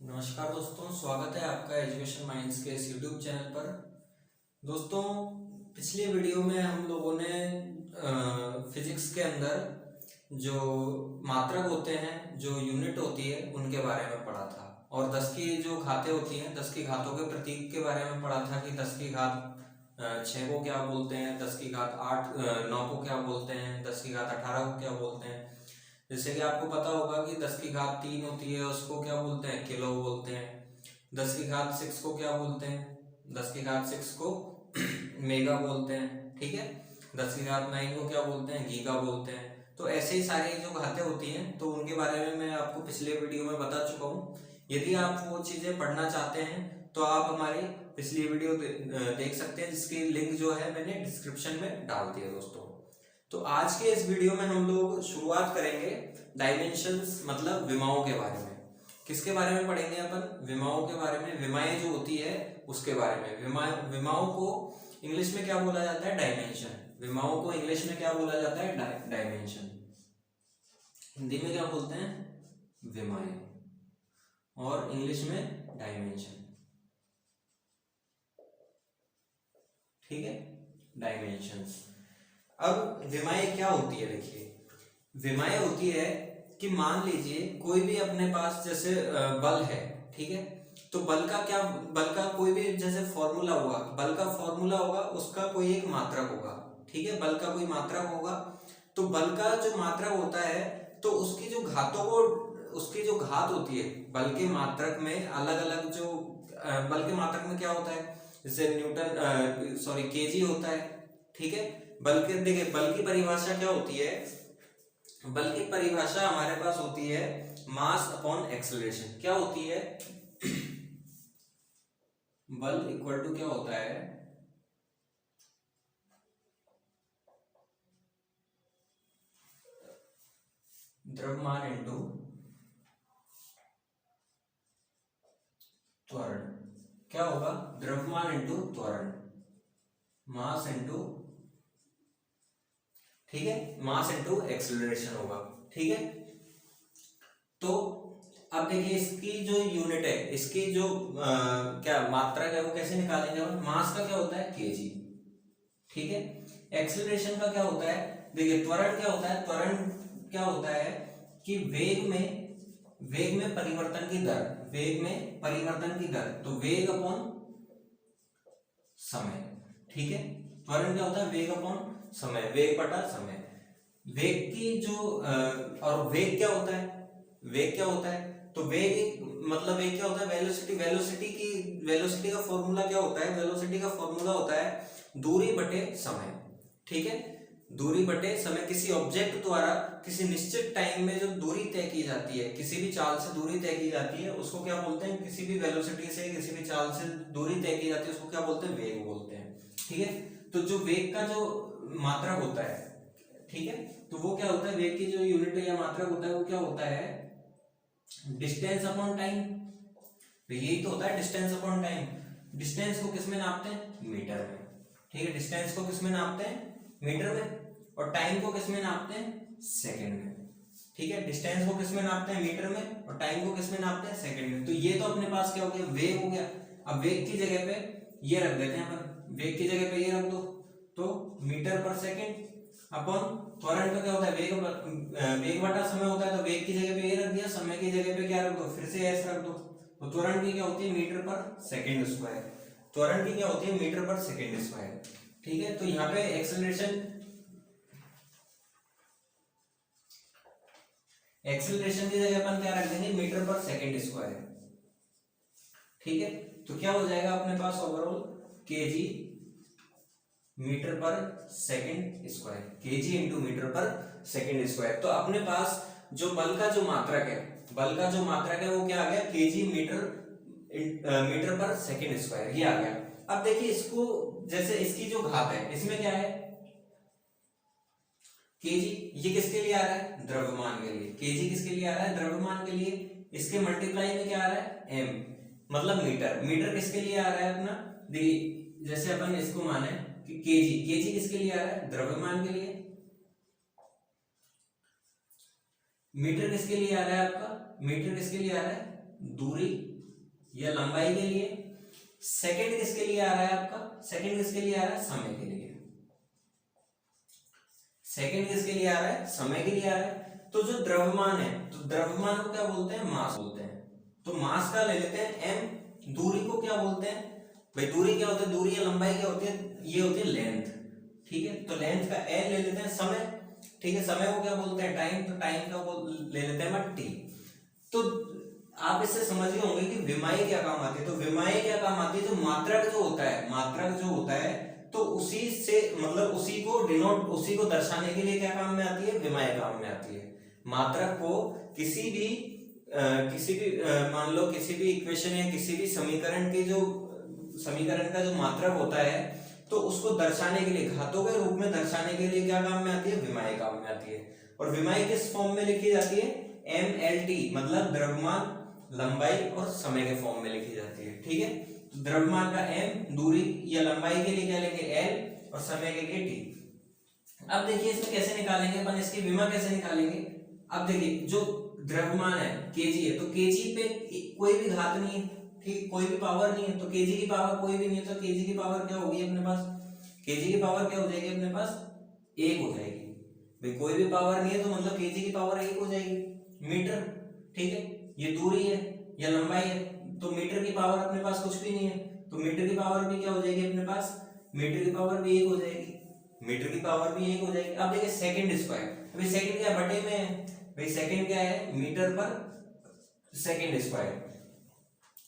नमस्कार दोस्तों, स्वागत है आपका एजुकेशन माइंड्स के इस यूट्यूब चैनल पर। दोस्तों, पिछली वीडियो में हम लोगों ने फिजिक्स के अंदर जो मात्रक होते हैं, जो यूनिट होती है, उनके बारे में पढ़ा था। और 10 की जो घातें होती हैं, 10 की घातों के प्रतीक के बारे में पढ़ा था कि 10 की घात 6 को क्या बोलते हैं, 10 की घात 9 को क्या बोलते हैं, 10 की घात 18 को क्या बोलते हैं। जैसे कि आपको पता होगा कि 10 की घात 3 होती है, उसको क्या बोलते हैं, किलो बोलते हैं। 10 की घात 6 को क्या बोलते हैं, 10 की घात 6 को मेगा बोलते हैं। ठीक है, 10 की घात 9 को क्या बोलते हैं, गीगा बोलते हैं। तो ऐसे ही सारी जो घातें होती हैं, तो उनके बारे में मैं आपको पिछले वीडियो में बता चुका हूँ। यदि आप वो चीज़ें पढ़ना चाहते हैं तो आप हमारी पिछली वीडियो देख सकते हैं, जिसकी लिंक जो है मैंने डिस्क्रिप्शन में डाल दी है दोस्तों। तो आज के इस वीडियो में हम लोग शुरुआत करेंगे डायमेंशंस मतलब विमाओं के बारे में। किसके बारे में पढ़ेंगे अपन, विमाओं के बारे में। विमाएं जो होती है उसके बारे में। विमाओं को इंग्लिश में क्या बोला जाता है, डायमेंशन। विमाओं को इंग्लिश में क्या बोला जाता है, डायमेंशन। हिंदी में क्या बोलते हैं, विमाएं, और इंग्लिश में डायमेंशन। ठीक है, डायमेंशंस। अब विमाएं क्या होती है, देखिए विमाएं होती है कि मान लीजिए कोई भी अपने पास जैसे बल है, ठीक है, तो बल का कोई भी जैसे फॉर्मूला होगा, बल का फॉर्मूला होगा, उसका कोई एक मात्रक होगा। ठीक है, बल का कोई मात्रक होगा, तो बल का जो मात्रक होता है, तो उसकी जो घात होती है बल के मात्रक में, अलग अलग जो बल के मात्रक में क्या होता है, जैसे केजी होता है। ठीक है, देखिए बल की परिभाषा क्या होती है, बल की परिभाषा हमारे पास होती है मास अपॉन एक्सेलरेशन। क्या होती है, बल इक्वल टू क्या होता है, द्रव्यमान इंटू त्वरण। क्या होगा, द्रव्यमान इंटू त्वरण, मास इंटू, ठीक है, मास इंटू एक्सेलरेशन होगा। ठीक है, तो अब देखिए इसकी जो यूनिट है, इसकी जो क्या मात्रक है, वो कैसे निकालेंगे हम। मास का क्या होता है, केजी। ठीक है, एक्सेलरेशन का क्या होता है, देखिए त्वरण क्या होता है, त्वरण क्या होता है कि वेग में परिवर्तन की दर, वेग में परिवर्तन की दर, तो वेग अपॉन समय। ठीक है, त्वरण क्या होता है, वेग अपॉन समय, वेग बटा समय। वेग की जो और वेग क्या होता है, वेग क्या होता है, तो वेग क्या होता है, वेलोसिटी का फॉर्मूला क्या होता है, वेलोसिटी का फॉर्मूला होता है दूरी बटे समय। ठीक है, दूरी बटे समय। किसी ऑब्जेक्ट द्वारा किसी निश्चित टाइम में जो दूरी तय की जाती है, किसी भी चाल से दूरी तय की जाती है, उसको क्या बोलते हैं, किसी भी वेलोसिटी से किसी भी चाल से दूरी तय की जाती है, उसको क्या बोलते हैं, वेग बोलते हैं। ठीक है, तो जो वेग का जो मात्रक होता है, ठीक है, तो वो क्या होता है, वेग की जो यूनिट या मात्रक होता है, वो क्या होता है, डिस्टेंस अपॉन टाइम। यही तो होता है, डिस्टेंस अपॉन टाइम। डिस्टेंस को किस में नापते हैं, मीटर में। ठीक है, डिस्टेंस को किस में नापते हैं, मीटर में, और टाइम को किस में नापते हैं, सेकंड में। ठीक है, डिस्टेंस को किस में नापते हैं, मीटर में, और टाइम को किस में नापते हैं, सेकंड में। तो ये तो अपने पास क्या हो गया, वेग हो गया। अब वेग की जगह पे ये रख देते हैं अपन, वेग की जगह पे ये रख दो, तो मीटर पर सेकंड अपॉन त्वरण का क्या होता है, वेग बटा समय होता है, तो वेग की जगह पे ये रख दिया, समय की जगह पे क्या रख दो, फिर से एस रख दो। तो त्वरण की क्या होती है, मीटर पर सेकंड स्क्वायर। त्वरण की क्या होती है, मीटर पर सेकंड स्क्वायर। ठीक है, तो यहाँ पे एक्सेलरेशन की जगह अपन क्या रख देंगे, मीटर पर सेकंड स्क्वायर। ठीक है, तो क्या हो जाएगा अपने पास overall, kg metre per second square, kg into metre per second square. तो अपने पास जो बल का जो मात्रक है, वो क्या आ गया, KG metre per second square, ये आ गया। अब देखिए इसको, जैसे इसकी जो घात है, इसमें क्या है, केजी, ये किसके लिए आ रहा है, द्रव्यमान के लिए। केजी किसके लिए आ रहा है, द्रव्यमान के लिए। इसके मल्टीप्लाई में क्या आ रहा है, एम, मतलब मीटर। मीटर किसके लिए आ रहा है अपना, देखिए जैसे अपन इसको माने कि केजी किसके लिए आ रहा है, द्रव्यमान के लिए। मीटर किसके लिए आ रहा है आपका, मीटर किसके लिए आ रहा है, दूरी या लंबाई के लिए, सेकंड किसके लिए आ रहा है आपका, सेकंड किसके लिए आ रहा है, समय के लिए, सेकंड किसके लिए आ रहा है, समय के लिए आ रहा है। तो जो द्रव्यमान है, तो द्रव्यमान को क्या बोलते हैं, मास बोलते हैं। तो मास का ले लेते हैं m, दूरी को क्या बोलते हैं भाई, दूरी क्या होती है, दूरी या लंबाई क्या होती है, ये होती है लेंथ, ठीक है। तो लेंथ का l ले लेते हैं, समय, ठीक है, समय को क्या बोलते हैं, टाइम, तो टाइम का ले लेते हैं t। तो आप इससे समझ गए होंगे कि विमाई क्या काम आती है। तो विमाई क्या काम आती है, जो मात्रक जो होता है, मात्रक जो होता है, तो उसी से मतलब उसी को डिनोट, उसी को दर्शाने के लिए क्या काम में आती है, विमाई काम में आती है। मात्रक को किसी भी मान लो किसी भी इक्वेशन या किसी भी समीकरण के जो समीकरण का जो मात्रक होता है, तो उसको दर्शाने के लिए, घातों के रूप में दर्शाने के लिए क्या काम में आती है, विमाई काम में आती है। और विमाई किस फॉर्म में लिखी जाती है, MLT, मतलब द्रव्यमान, लंबाई और समय के फॉर्म में लिखी जाती है, ठीक है। तो द्रव्यमान का m, दूरी या लंबाई के लिए क्या लेंगे L, और समय के लिए T। अब देखिए इसमें कैसे निकालेंगे अपन, इसकी विमा कैसे निकालेंगे। अब देखिए जो द्रव्यमान है kg है, तो kg पे कोई भी घात नहीं है, ठीक, कोई भी पावर नहीं है, तो kg की पावर कोई भी नहीं है, तो kg की पावर क्या होगी अपने पास, kg की पावर क्या हो जाएगी अपने पास, 1 हो जाएगी भाई। कोई भी पावर नहीं है तो मतलब kg की पावर 1 हो जाएगी, मीटर, ठीक है। ये दूरी है या लंबाई है, तो मीटर की पावर अपने पास कुछ भी नहीं है, तो मीटर की पावर भी क्या हो जाएगी अपने पास, मीटर की पावर भी 1 हो जाएगी, मीटर की पावर भी 1 हो जाएगी। अब देखिए सेकंड स्क्वायर, अभी सेकंड क्या बटे में है भाई, सेकंड क्या है, मीटर पर सेकंड स्क्वायर,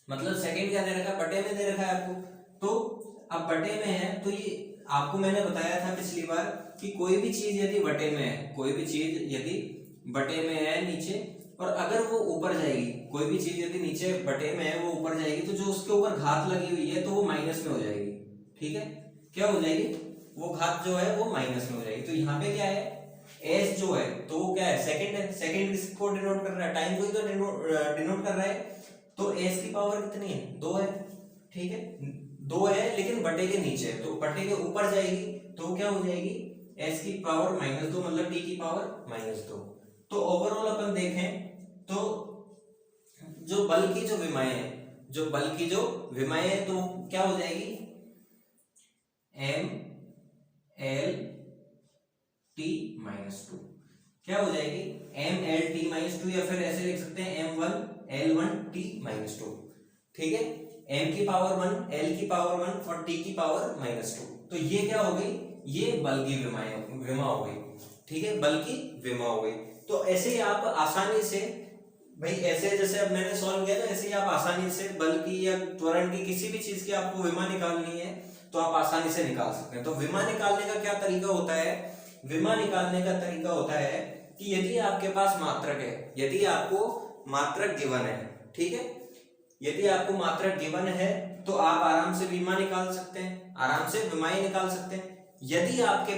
मतलब सेकंड क्या दे रखा है, बटे में दे रखा है आपको। तो अब बटे में है, तो ये आपको मैंने बताया था पिछली बार कि कोई भी चीज यदि बटे में है, कोई भी चीज यदि बटे में है नीचे, और अगर वो ऊपर जाएगी, कोई भी चीज यदि नीचे बटे में है वो ऊपर जाएगी, तो जो उसके ऊपर घात लगी हुई है तो वो माइनस में हो जाएगी, ठीक है। क्या हो जाएगी, वो घात जो है वो माइनस में हो जाएगी। तो यहाँ पे क्या है, एस जो है तो वो क्या है, सेकंड है, सेकंड किसको डिनोट कर रहा है, टाइम को ही तो डिनोट कर रहा है। तो एस की पावर कितनी है, 2 है, ठीक है, 2 है, लेकिन बटे के नीचे है, तो बटे के ऊपर जाएगी तो क्या हो जाएगी, एस की पावर -2, मतलब टी की पावर -2। तो ओवरऑल अपन देखें तो जो बल की जो विमाएं है, जो बल की जो विमाएं है, तो क्या हो जाएगी, MLT-2, क्या हो जाएगी, MLT-2, या फिर ऐसे लिख सकते हैं M1L1T-2, ठीक है। m की पावर 1, l की पावर 1 और t की पावर -2। तो ये क्या हो गई, ये बल की विमा हो गई, ठीक है, बल की विमा हो गई। तो ऐसे ही आप आसानी से भाई, ऐसे जैसे अब मैंने सॉल्व किया ना, ऐसे ही आप आसानी से बल की या त्वरण की किसी भी चीज की आपको विमा निकालनी है तो आप आसानी से निकाल सकते हैं। तो विमा निकालने का क्या तरीका होता है, विमा निकालने का तरीका होता है कि यदि आपके पास मात्रक है, यदि आपको मात्रक गिवन है, ठीक है, यदि आपको मात्रक गिवन है तो आप आराम से विमा निकाल सकते हैं, आराम से विमाएं निकाल सकते हैं। यदि आपके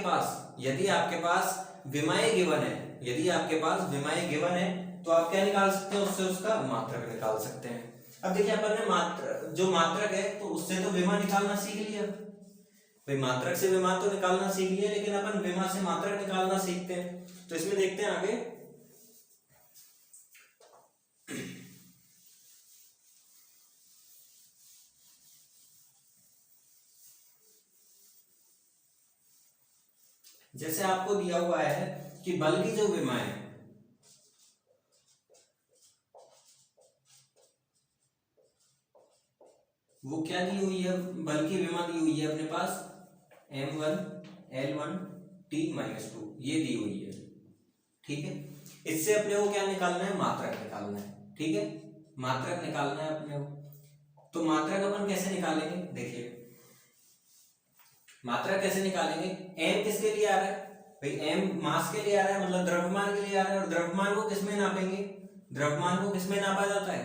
पास विमाएं गिवन है, यदि आपके पास विमाएं गिवन है, तो आप क्या निकाल सकते हैं, उससे उसका मात्रक निकाल सकते हैं। अब देखिए अपन ने जो मात्रक है तो उससे तो विमा निकालना सीख लिया भाई, मात्रक से विमा तो निकालना सीख लिया, लेकिन अपन विमा से मात्रक निकालना सीखते हैं। तो इसमें देखते हैं आगे, जैसे आपको दिया हुआ है कि बल की जो विमा है, वो क्या दी हुई है, बल की विमा दी हुई है अपने पास M1L1T-2, ये दी हुई है, ठीक है। इससे अपने को क्या निकालना है, मात्रक निकालना है, ठीक है, मात्रक निकालना है अपने को। तो मात्रक अपन कैसे निकालेंगे, देखिए मात्रक कैसे निकालेंगे, m किसके लिए आ रहा है भाई, m मास के लिए आ रहा है, मतलब द्रव्यमान के लिए आ रहा है। और द्रव्यमान को किसमें नापेंगे, द्रव्यमान को किसमें नापा जाता है,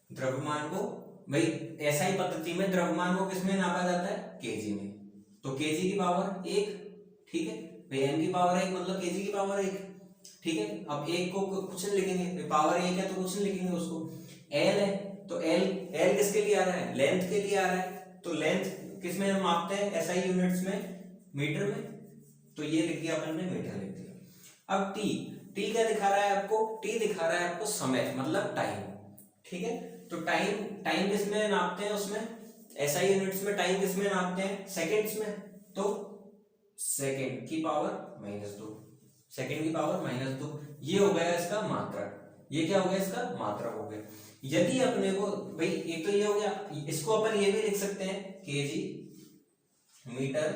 द्रव्यमान को भाई एसआई पद्धति में द्रव्यमान को किसमें नापा जाता है, केजी में। तो केजी की पावर 1, ठीक है भाई, m की पावर 1 मतलब केजी की पावर 1, ठीक है। अब 1 को कुछ नहीं लिखेंगे, पावर 1 है तो कुछ नहीं लिखेंगे उसको। l है तो l किसके लिए आ रहा है, लेंथ के लिए आ रहा है। तो लेंथ किसमें हम मापते हैं, एसआई यूनिट्स में, मीटर में। तो ये लिख दिया अपन ने, मीटर लिख दिया। अब t क्या दिखा रहा है आपको, t दिखा रहा है आपको समय, मतलब टाइम, ठीक है। तो टाइम टाइम किस में नापते हैं, उसमें एसआई यूनिट्स में टाइम किस में नापते हैं, सेकंड्स में। तो सेकंड की पावर -2, सेकंड की पावर -2, ये हो गया इसका मात्रक। ये क्या हो गया, इसका मात्रक हो गया। यदि अपने को भाई एक तो ये हो गया, इसको अपन ये भी लिख सकते हैं KG metre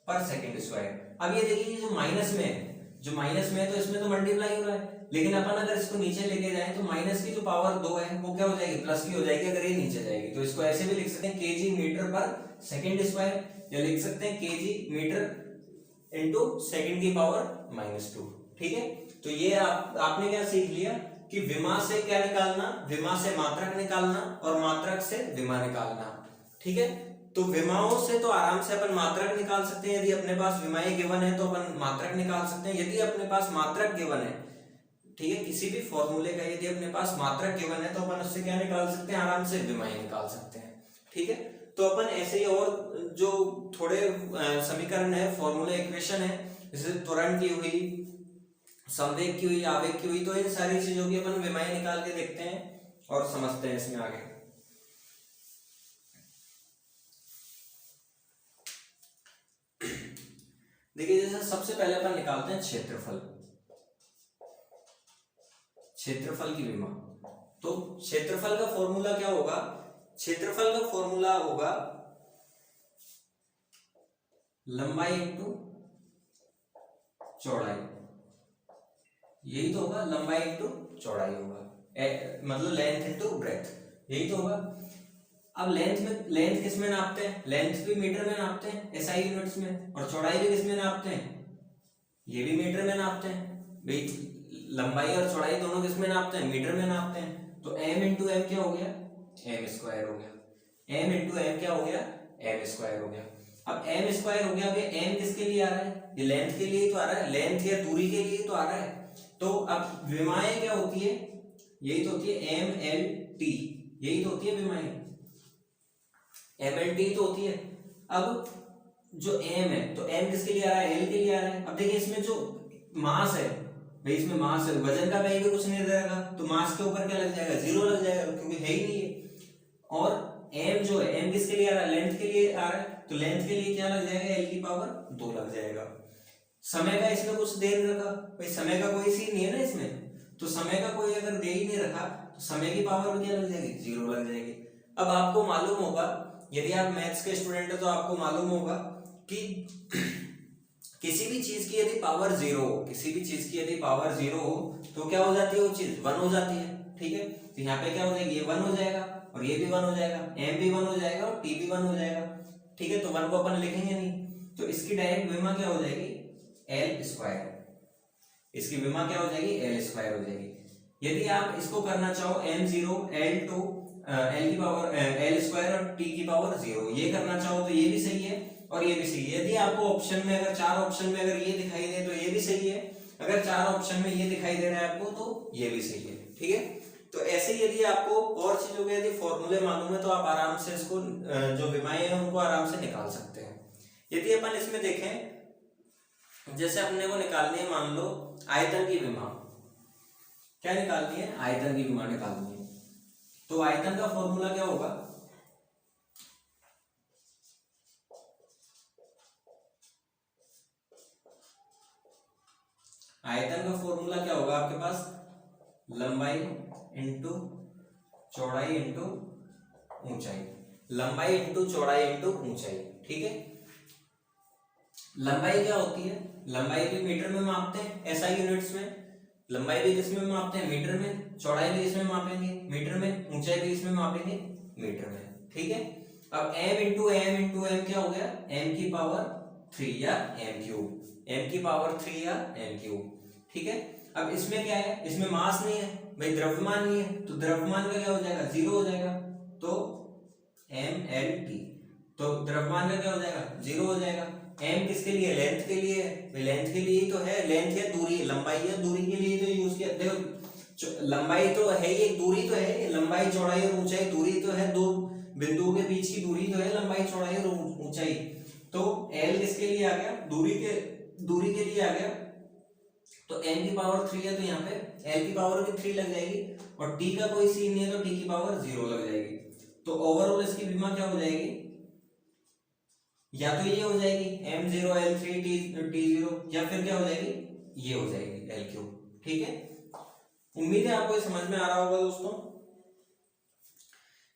per second square. अब ये देखिए जो माइनस में है, जो माइनस में है तो इसमें तो मल्टीप्लाई हो रहा है, लेकिन अपन अगर इसको नीचे लेके जाए तो माइनस की जो पावर 2 है वो क्या हो जाएगी, प्लस की हो जाएगी अगर ये नीचे जाएगी। तो इसको ऐसे भी लिख सकते हैं KG metre per second square, या लिख सकते हैं केजी मीटर इनटू सेकंड की पावर -2। ठीक है। तो ये आपने क्या सीख लिया कि विमा से क्या निकालना, विमा से मात्रक निकालना और मात्रक से विमा निकालना। ठीक है। तो विमाओं से तो आराम से अपन मात्रक निकाल सकते हैं, यदि अपने पास विमाएं गिवन है तो अपन मात्रक निकाल सकते हैं। यदि अपने पास मात्रक गिवन है, ठीक है, किसी भी फॉर्मूले का यदि अपने पास मात्रक गिवन है तो अपन उससे क्या निकाल सकते हैं, आराम से विमाएं निकाल सकते हैं। ठीक है। तो अपन ऐसे ही और जो थोड़े समीकरण है, फॉर्मूला इक्वेशन है, जैसे त्वरण की हुई, संवेग की हुई, आवेग की हुई, तो इन सारी चीजों की अपन विमाएं निकाल के देखते हैं और समझते हैं इसमें आगे। देखिए जैसे सबसे पहले अपन निकालते हैं क्षेत्रफल, क्षेत्रफल की विमा। तो क्षेत्रफल का फॉर्मूला क्या होगा, क्षेत्रफल का फॉर्मूला होगा लंबाई इंटू चौड़ाई, यही तो होगा, लंबाई इंटू चौड़ाई होगा, मतलब लेंथ इंटू ब्रेथ, यही तो होगा। अब लेंथ में, लेंथ किस में नापते हैं, लेंथ भी मीटर में नापते हैं एसआई यूनिट्स में, और चौड़ाई भी किस में नापते हैं, ये भी मीटर में नापते हैं भाई। लंबाई और चौड़ाई दोनों किस में नापते हैं, मीटर में नापते हैं। तो m इंटू एम क्या हो गया, एम स्क्वायर हो गया। m इंटू एम क्या हो गया, एम स्क्वायर हो गया। अब एम स्क्वायर हो गया, अब ये m किसके लिए आ रहा है, ये लेंथ के लिए तो आ रहा है, लेंथ या दूरी के लिए तो आ रहा है। तो अब विमाएं क्या होती है, यही तो होती है एम एल टी, यही तो होती है विमाएं, एम एल टी तो होती है। अब जो m है तो m किसके लिए आ रहा है, l के लिए आ रहा है। अब देखिए इसमें जो मास है भाई, इसमें मास है, वजन का वैल्यू कुछ नहीं रहेगा, तो मास के ऊपर क्या लग जाएगा, 0 लग जाएगा, क्योंकि है ही नहीं है। और m जो है, m किसके लिए आ रहा है, लेंथ के लिए आ रहा है, तो लेंथ के लिए क्या लग जाएगा, l की पावर 2 लग जाएगा। समय का इसमें कुछ दे नहीं रखा भाई, समय का कोई सीन नहीं है ना इसमें, तो समय का कोई अगर दे ही नहीं रखा तो समय की पावर में क्या लग जाएगी, 0 लग जाएगी। अब आपको मालूम होगा, यदि आप मैथ्स के स्टूडेंट हो तो आपको मालूम होगा कि किसी भी चीज की यदि पावर 0 हो, किसी भी चीज की यदि पावर 0 हो तो क्या हो जाती है, वो चीज 1 हो जाती है। ठीक है। तो यहाँ पे क्या हो जाएगी, ये 1 हो जाएगा और ये भी 1 हो जाएगा, m भी 1 हो जाएगा और t भी 1 हो जाएगा। ठीक है। तो 1 को अपन लिखेंगे नहीं, तो इसकी डायरेक्ट विमा क्या हो जाएगी, एल स्क्वायर, इसकी विमा क्या हो जाएगी, एल स्क्वायर हो जाएगी। यदि आप इसको करना चाहो m0 l2 l की पावर l स्क्वायर और t की पावर 0, ये करना चाहो तो ये भी सही है और ये भी सही है। यदि आपको ऑप्शन में, अगर 4 ऑप्शन में अगर ये दिखाई दे तो ये भी सही है, अगर 4 ऑप्शन में ये दिखाई दे रहा है आपको तो ये भी सही है। ठीक है। तो ऐसे यदि आपको और चीजों के यदि फॉर्मूले मालूम है तो आप आराम से इसको जो विमाएं हैं उनको आराम से निकाल सकते हैं। यदि अपन इसमें देखें, जैसे अपने को निकालनी है, मान लो आयतन की विमा, क्या निकालनी है, आयतन की विमा निकालनी है। तो आयतन का फॉर्मूला क्या होगा, आयतन का फॉर्मूला क्या होगा आपके पास, लंबाई इंटू चौड़ाई इंटू ऊंचाई, लंबाई इंटू चौड़ाई इंटू ऊंचाई। ठीक है। लंबाई क्या होती है, लंबाई भी मीटर में मापते हैं एसआई यूनिट्स में, लंबाई भी किसमें मापते हैं, मीटर में, चौड़ाई भी इसमें मापेंगे मीटर में, ऊंचाई भी इसमें मापेंगे मीटर में। ठीक है। अब m इंटू एम क्या हो गया, m की पावर 3 या m क्यूब, m की पावर 3 या m क्यूब। ठीक है। अब इसमें क्या है, इसमें मास नहीं है भाई, द्रव्यमान नहीं है, तो द्रव्यमान का क्या हो जाएगा, 0 हो जाएगा, तो mlt, तो द्रव्यमान का क्या हो जाएगा, 0 हो जाएगा। m किसके लिए, लेंथ के लिए, लेंथ के लिए तो है, लेंथ या दूरी, लंबाई या दूरी के लिए तो यूज किया। देखो लंबाई तो है ही, दूरी तो है, लंबाई चौड़ाई और ऊंचाई, दूरी तो है, दो बिंदुओं के बीच की दूरी तो है, लंबाई चौड़ाई और ऊंचाई। तो l किसके लिए आ गया, दूरी के लिए आ गया, तो m की पावर 3 है तो यहाँ पे l की पावर भी 3 लग जाएगी, और t का कोई सीन नहीं है तो t की पावर 0 लग जाएगी। तो ओवरऑल इसकी विमा क्या हो जाएगी, या तो ये हो जाएगी m0 l3 t0, या फिर क्या हो जाएगी, ये हो जाएगी l3। ठीक है, उम्मीद है आपको ये समझ में आ रहा होगा दोस्तों।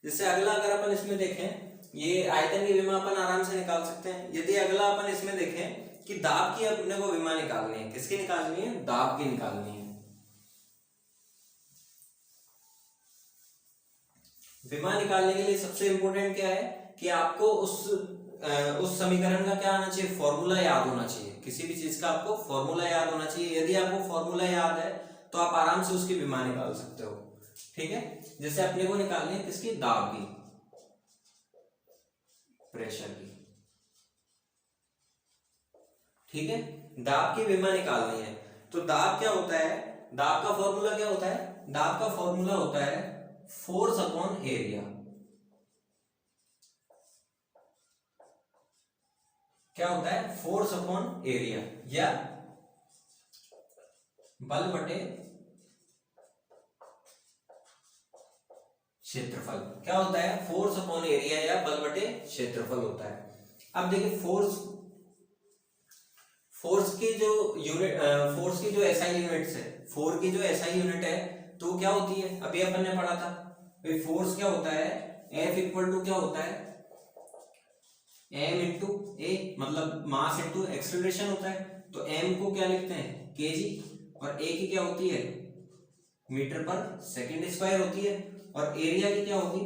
जैसे अगला अगर अपन इसमें देखें, ये आयतन की विमा अपन आराम से निकाल सकते हैं। यदि अगला अपन इसमें देखें कि दाब की अपने को विमा निकालनी है, किसकी निकालनी है, दाब की निकालनी है। विमा निकालने के लिए सबसे इंपॉर्टेंट क्या है कि आपको उस समीकरण का क्या आना चाहिए, फॉर्मूला याद होना चाहिए। किसी भी चीज का आपको फॉर्मूला याद होना चाहिए। यदि आपको फॉर्मूला याद है तो आप आराम से उसकी विमा निकाल सकते हो। ठीक है, जैसे अपने को निकालनी है किसकी, दाब की, प्रेशर की। ठीक है, दाब की विमा निकालनी है। तो दाब क्या होता है, दाब का फॉर्मूला क्या होता है, दाब का फॉर्मूला होता है फोर्स अपॉन एरिया। क्या होता है, फोर्स अपॉन एरिया, या बल बटे क्षेत्रफल। क्या होता है, फोर्स अपॉन एरिया या बल बटे क्षेत्रफल होता है। अब देखिए फोर्स की जो यूनिट, फोर्स की जो एसआई यूनिट्स है, फोर्स की जो एसआई यूनिट है तो क्या होती है, अभी अपन ने पढ़ा था भाई फोर्स क्या होता है, F इक्वल टू क्या होता है, m इंटू ए, मतलब मास इंटू एक्सेलरेशन होता है। तो m को क्या लिखते हैं, kg, और a की क्या होती है, मीटर पर सेकंड स्क्वायर होती है। और एरिया की क्या होगी,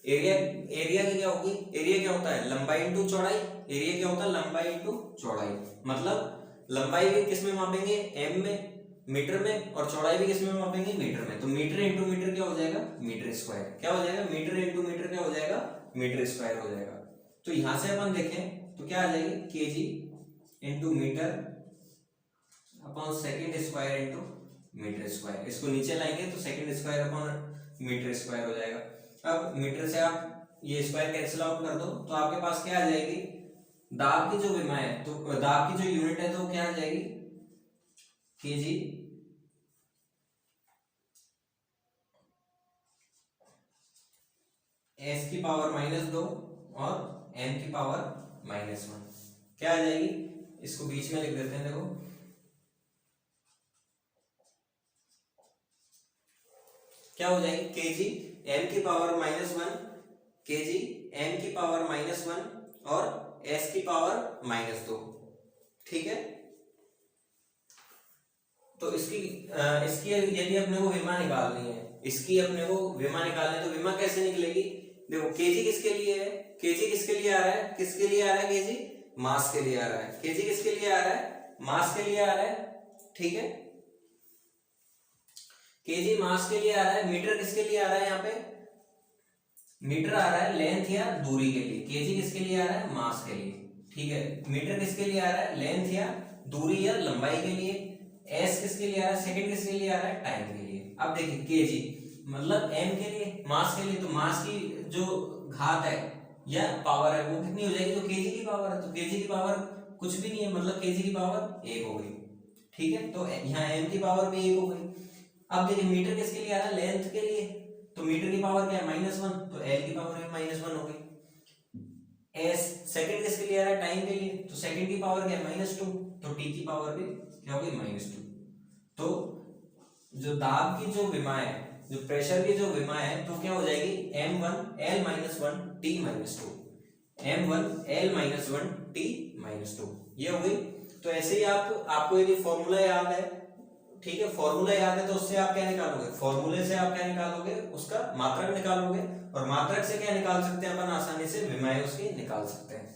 एरिया की क्या होगी, एरिया क्या होता है, लंबाई इंटू चौड़ाई। एरिया क्या होता है, लंबाई इंटू चौड़ाई। मतलब लंबाई भी किस में मापेंगे, m में, मीटर में, और चौड़ाई भी किस में मापेंगे, मीटर में। तो मीटर इंटू मीटर क्या हो जाएगा, मीटर स्क्वायर। क्या हो जाएगा, मीटर इंटू मीटर क्या हो जाएगा, मीटर स्क्वायर हो जाएगा। तो यहां से अपन देखें तो क्या आ जाएगी, kg into metre upon second square into metre square. इसको नीचे लाएंगे तो second square upon metre square हो जाएगा। अब मीटर से आप ये स्क्वायर कैंसिल आउट कर दो तो आपके पास क्या आ जाएगी, दाब की जो विमा है, तो दाब की जो यूनिट है तो क्या आ जाएगी, केजी एस की पावर -2 और एम की पावर -1 क्या आ जाएगी, इसको बीच में लिख देते हैं। देखो क्या हो जाएगी, केजी एम की पावर -1, केजी एम की पावर -1 और एस की पावर -2। ठीक है, तो इसकी यदि अपने को विमा निकालनी है, इसकी अपने को विमा निकालनी है तो विमा कैसे निकलेगी, देखो केजी किसके लिए है, केजी किसके लिए आ रहा है, किसके लिए आ रहा है, केजी मास के लिए आ रहा है। केजी किसके लिए आ रहा है, मास के लिए आ रहा है। ठीक है, केजी मास के लिए आ रहा है। मीटर किसके लिए आ रहा है, यहाँ पे मीटर आ रहा है लेंथ या दूरी के लिए। केजी किसके लिए आ रहा है, मास के लिए। ठीक है, मीटर किसके लिए आ रहा है, लेंथ या दूरी या लंबाई के लिए। एस किसके लिए आ रहा है, सेकंड किसके लिए आ रहा है, टाइम के लिए। अब देखिए केजी मतलब एम के लिए, मास के लिए, तो मास की जो घात है या पावर है वो कितनी हो जाएगी, तो केजी की पावर है। तो केजी की पावर कुछ भी नहीं है, मतलब केजी की पावर 1 हो गई। ठीक है, तो यहाँ एम की पावर भी 1 हो गई। अब देखिए मीटर किसके लिए आ रहा है, लेंथ के लिए, तो मीटर की पावर क्या है, -1, तो एल की पावर भी -1 हो गई। एस सेकंड किसके लिए आ रहा है, टाइम के लिए, तो सेकंड की पावर क्या है, -2, तो टी की पावर भी क्या होगी, -2। तो जो दाब की जो विमा है, जो प्रेशर की जो विमा है, तो क्या हो जाएगी, m1 l - 1 t - 2, m1 l - 1 t - 2 ये हो गई। तो ऐसे ही आपको यदि फॉर्मूला याद है, ठीक है, फॉर्मूला याद है तो उससे आप क्या निकालोगे, फॉर्मूले से आप क्या निकालोगे, उसका मात्रक निकालोगे, और मात्रक से क्या निकाल सकते हैं अपन, आसानी से विमाएं उसकी निकाल सकते हैं।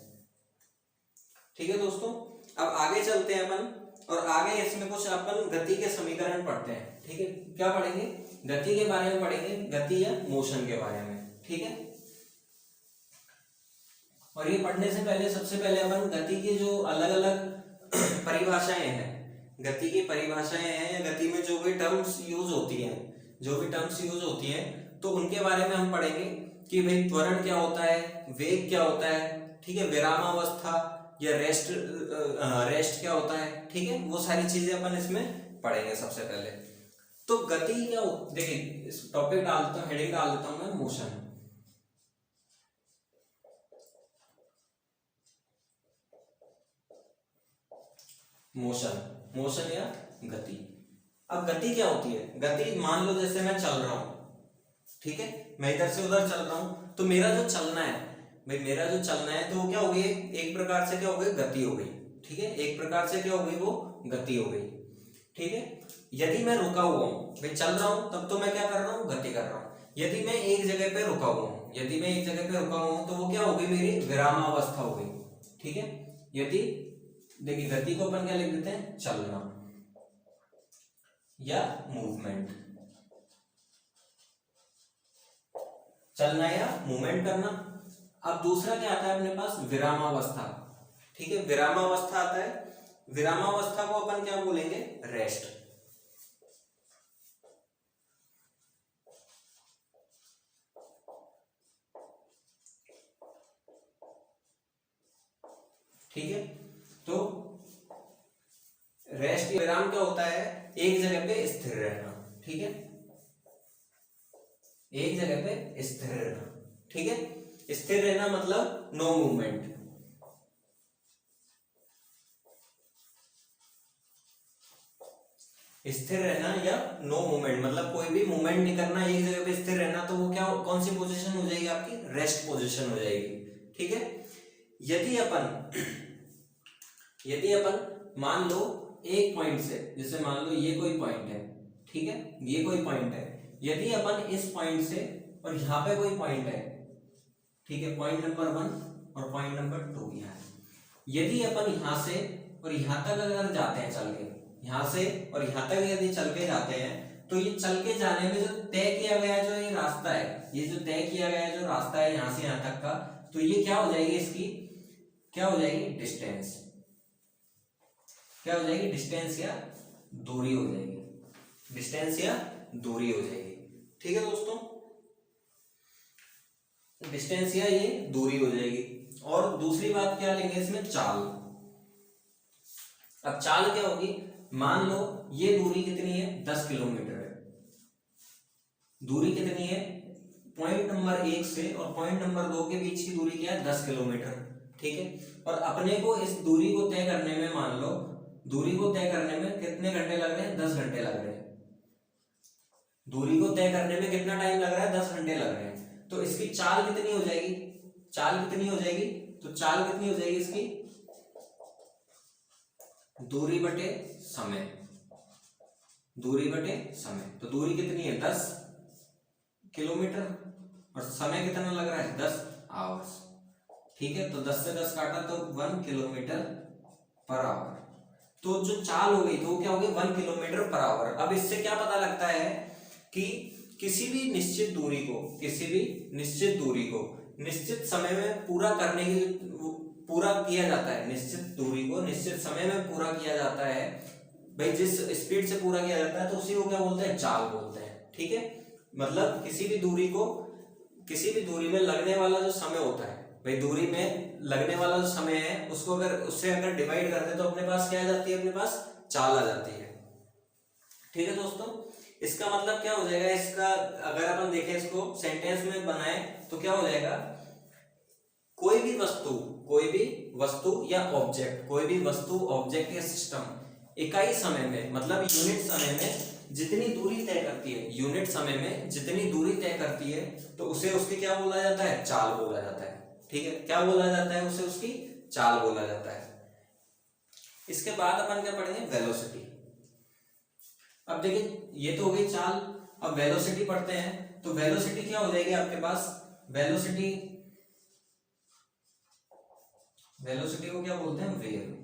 ठीक है दोस्तों, अब आगे चलते हैं अपन, और आगे इसमें कुछ अपन गति के समीकरण पढ़ते हैं। ठीक है, क्या पढ़ेंगे, गति के बारे में पढ़ेंगे, गति या मोशन के बारे में। ठीक है, और ये पढ़ने से पहले सबसे पहले अपन गति की जो अलग अलग परिभाषाएं हैं, गति की परिभाषाएं हैं, या गति में जो भी टर्म्स यूज होती हैं, जो भी टर्म्स यूज होती हैं, तो उनके बारे में हम पढ़ेंगे कि भाई त्वरण क्या होता है, वेग क्या होता है, ठीक है, विरामावस्था या रेस्ट क्या होता है। ठीक है, वो सारी चीजें अपन इसमें पढ़ेंगे सबसे पहले। तो गति क्या देखिए, इस टॉपिक डाल देता हूँ, हेडिंग डाल देता हूँ मैं, मोशन। मोशन, मोशन या गति। अब गति क्या होती है? गति मान लो जैसे मैं चल रहा हूं, ठीक है, मैं इधर से उधर चल रहा हूं, तो मेरा जो चलना है भाई, मेरा जो चलना है तो वो क्या हो गई, एक प्रकार से क्या हो गई, गति हो गई, ठीक है, एक प्रकार से क्या हो गई, वो गति हो गई, ठीक है। यदि मैं रुका हुआ हूं भाई, चल रहा हूं, तब तो मैं क्या कर रहा हूं, गति कर रहा हूं। यदि मैं एक जगह पे रुका हुआ हूं, यदि मैं एक जगह पे रुका हुआ हूं, तो वो क्या हो गई, मेरी विरामावस्था हो गई, ठीक है। यदि देखिए गति को अपन क्या लिख देते हैं, चलना या मूवमेंट, चलना या मूवमेंट करना। अब दूसरा क्या आता है अपने पास, विरामावस्था, ठीक है, विरामावस्था आता है। विरामावस्था को अपन क्या बोलेंगे, रेस्ट। ठीक है, तो रेस्ट विराम क्या होता है, एक जगह पे स्थिर रहना, ठीक है, एक जगह पे स्थिर रहना, ठीक है। स्थिर रहना मतलब नो मूवमेंट, स्थिर रहना या नो मूवमेंट मतलब कोई भी मूवमेंट नहीं करना, एक जगह पे स्थिर रहना, तो वो क्या, कौन सी पोजीशन हो जाएगी आपकी, रेस्ट पोजीशन हो जाएगी, ठीक है। यदि अपन मान लो एक पॉइंट से, जैसे मान लो ये कोई पॉइंट है, ठीक है, ये कोई पॉइंट है, यदि अपन इस पॉइंट से और यहाँ पे कोई पॉइंट है, ठीक है, पॉइंट नंबर 1 और पॉइंट नंबर 2 यहाँ है, यदि अपन यहाँ से और यहाँ तक अगर जाते हैं चल के, यहाँ से और यहाँ तक यदि चल के जाते हैं, तो ये चल के जाने में जो तय किया गया जो ये रास्ता है, ये जो तय किया गया जो रास्ता है यहाँ से यहाँ तक का, तो ये क्या हो जाएगी, इसकी क्या हो जाएगी, डिस्टेंस, क्या हो जाएगी, डिस्टेंस या दूरी हो जाएगी, डिस्टेंस या दूरी हो जाएगी, ठीक है दोस्तों, डिस्टेंस या ये दूरी हो जाएगी। और दूसरी बात क्या लेंगे इसमें, चाल। अब चाल क्या होगी, मान लो ये दूरी कितनी है, 10 किलोमीटर है, दूरी कितनी है, पॉइंट नंबर 1 से और पॉइंट नंबर 2 के बीच की दूरी क्या है, 10 किलोमीटर, ठीक है। और अपने को इस दूरी को तय करने में, मान लो दूरी को तय करने में कितने घंटे लग रहे हैं, 10 घंटे लग रहे हैं, दूरी को तय करने में कितना टाइम लग रहा है, 10 घंटे लग रहे हैं। तो इसकी चाल कितनी हो जाएगी, चाल कितनी हो जाएगी, तो चाल कितनी हो जाएगी इसकी, दूरी बटे समय, दूरी बटे समय। तो दूरी कितनी है, 10 किलोमीटर और समय कितना लग रहा है, 10 आवर्स, ठीक है। तो 10 से 10 काटा तो 1 किलोमीटर पर आवर, तो जो चाल हो गई तो वो क्या हो गई, 1 किलोमीटर पर आवर। अब इससे क्या पता लगता है कि किसी भी निश्चित दूरी को, किसी भी निश्चित दूरी को निश्चित समय में पूरा करने की, पूरा किया जाता है, निश्चित दूरी को निश्चित समय में पूरा किया जाता है भाई, जिस स्पीड से पूरा किया जाता है तो उसी को क्या बोलते हैं, चाल बोलते हैं, ठीक है। मतलब किसी भी दूरी को, किसी भी दूरी में लगने वाला जो समय होता है भाई, दूरी में लगने वाला जो समय है उसको अगर उससे अगर डिवाइड करते हैं तो अपने पास क्या आ जाती है, अपने पास चाल आ जाती है, ठीक है दोस्तों। इसका मतलब क्या हो जाएगा, इसका अगर अपन देखें, इसको सेंटेंस में बनाए तो क्या हो जाएगा, कोई भी वस्तु या ऑब्जेक्ट, कोई भी वस्तु, ऑब्जेक्ट या सिस्टम इकाई समय में मतलब यूनिट समय में जितनी दूरी तय करती है, यूनिट समय में जितनी दूरी तय करती है, तो उसे उसकी क्या बोला जाता है, चाल बोला जाता है, ठीक है। क्या बोला जाता है उसे, उसकी चाल बोला जाता है। इसके बाद अपन क्या पढ़ेंगे, वेलोसिटी। अब देखिए ये तो हो गई चाल, अब वेलोसिटी पढ़ते हैं। तो वेलोसिटी क्या हो जाएगी आपके पास, वेलोसिटी को क्या बोलते हैं, वेग।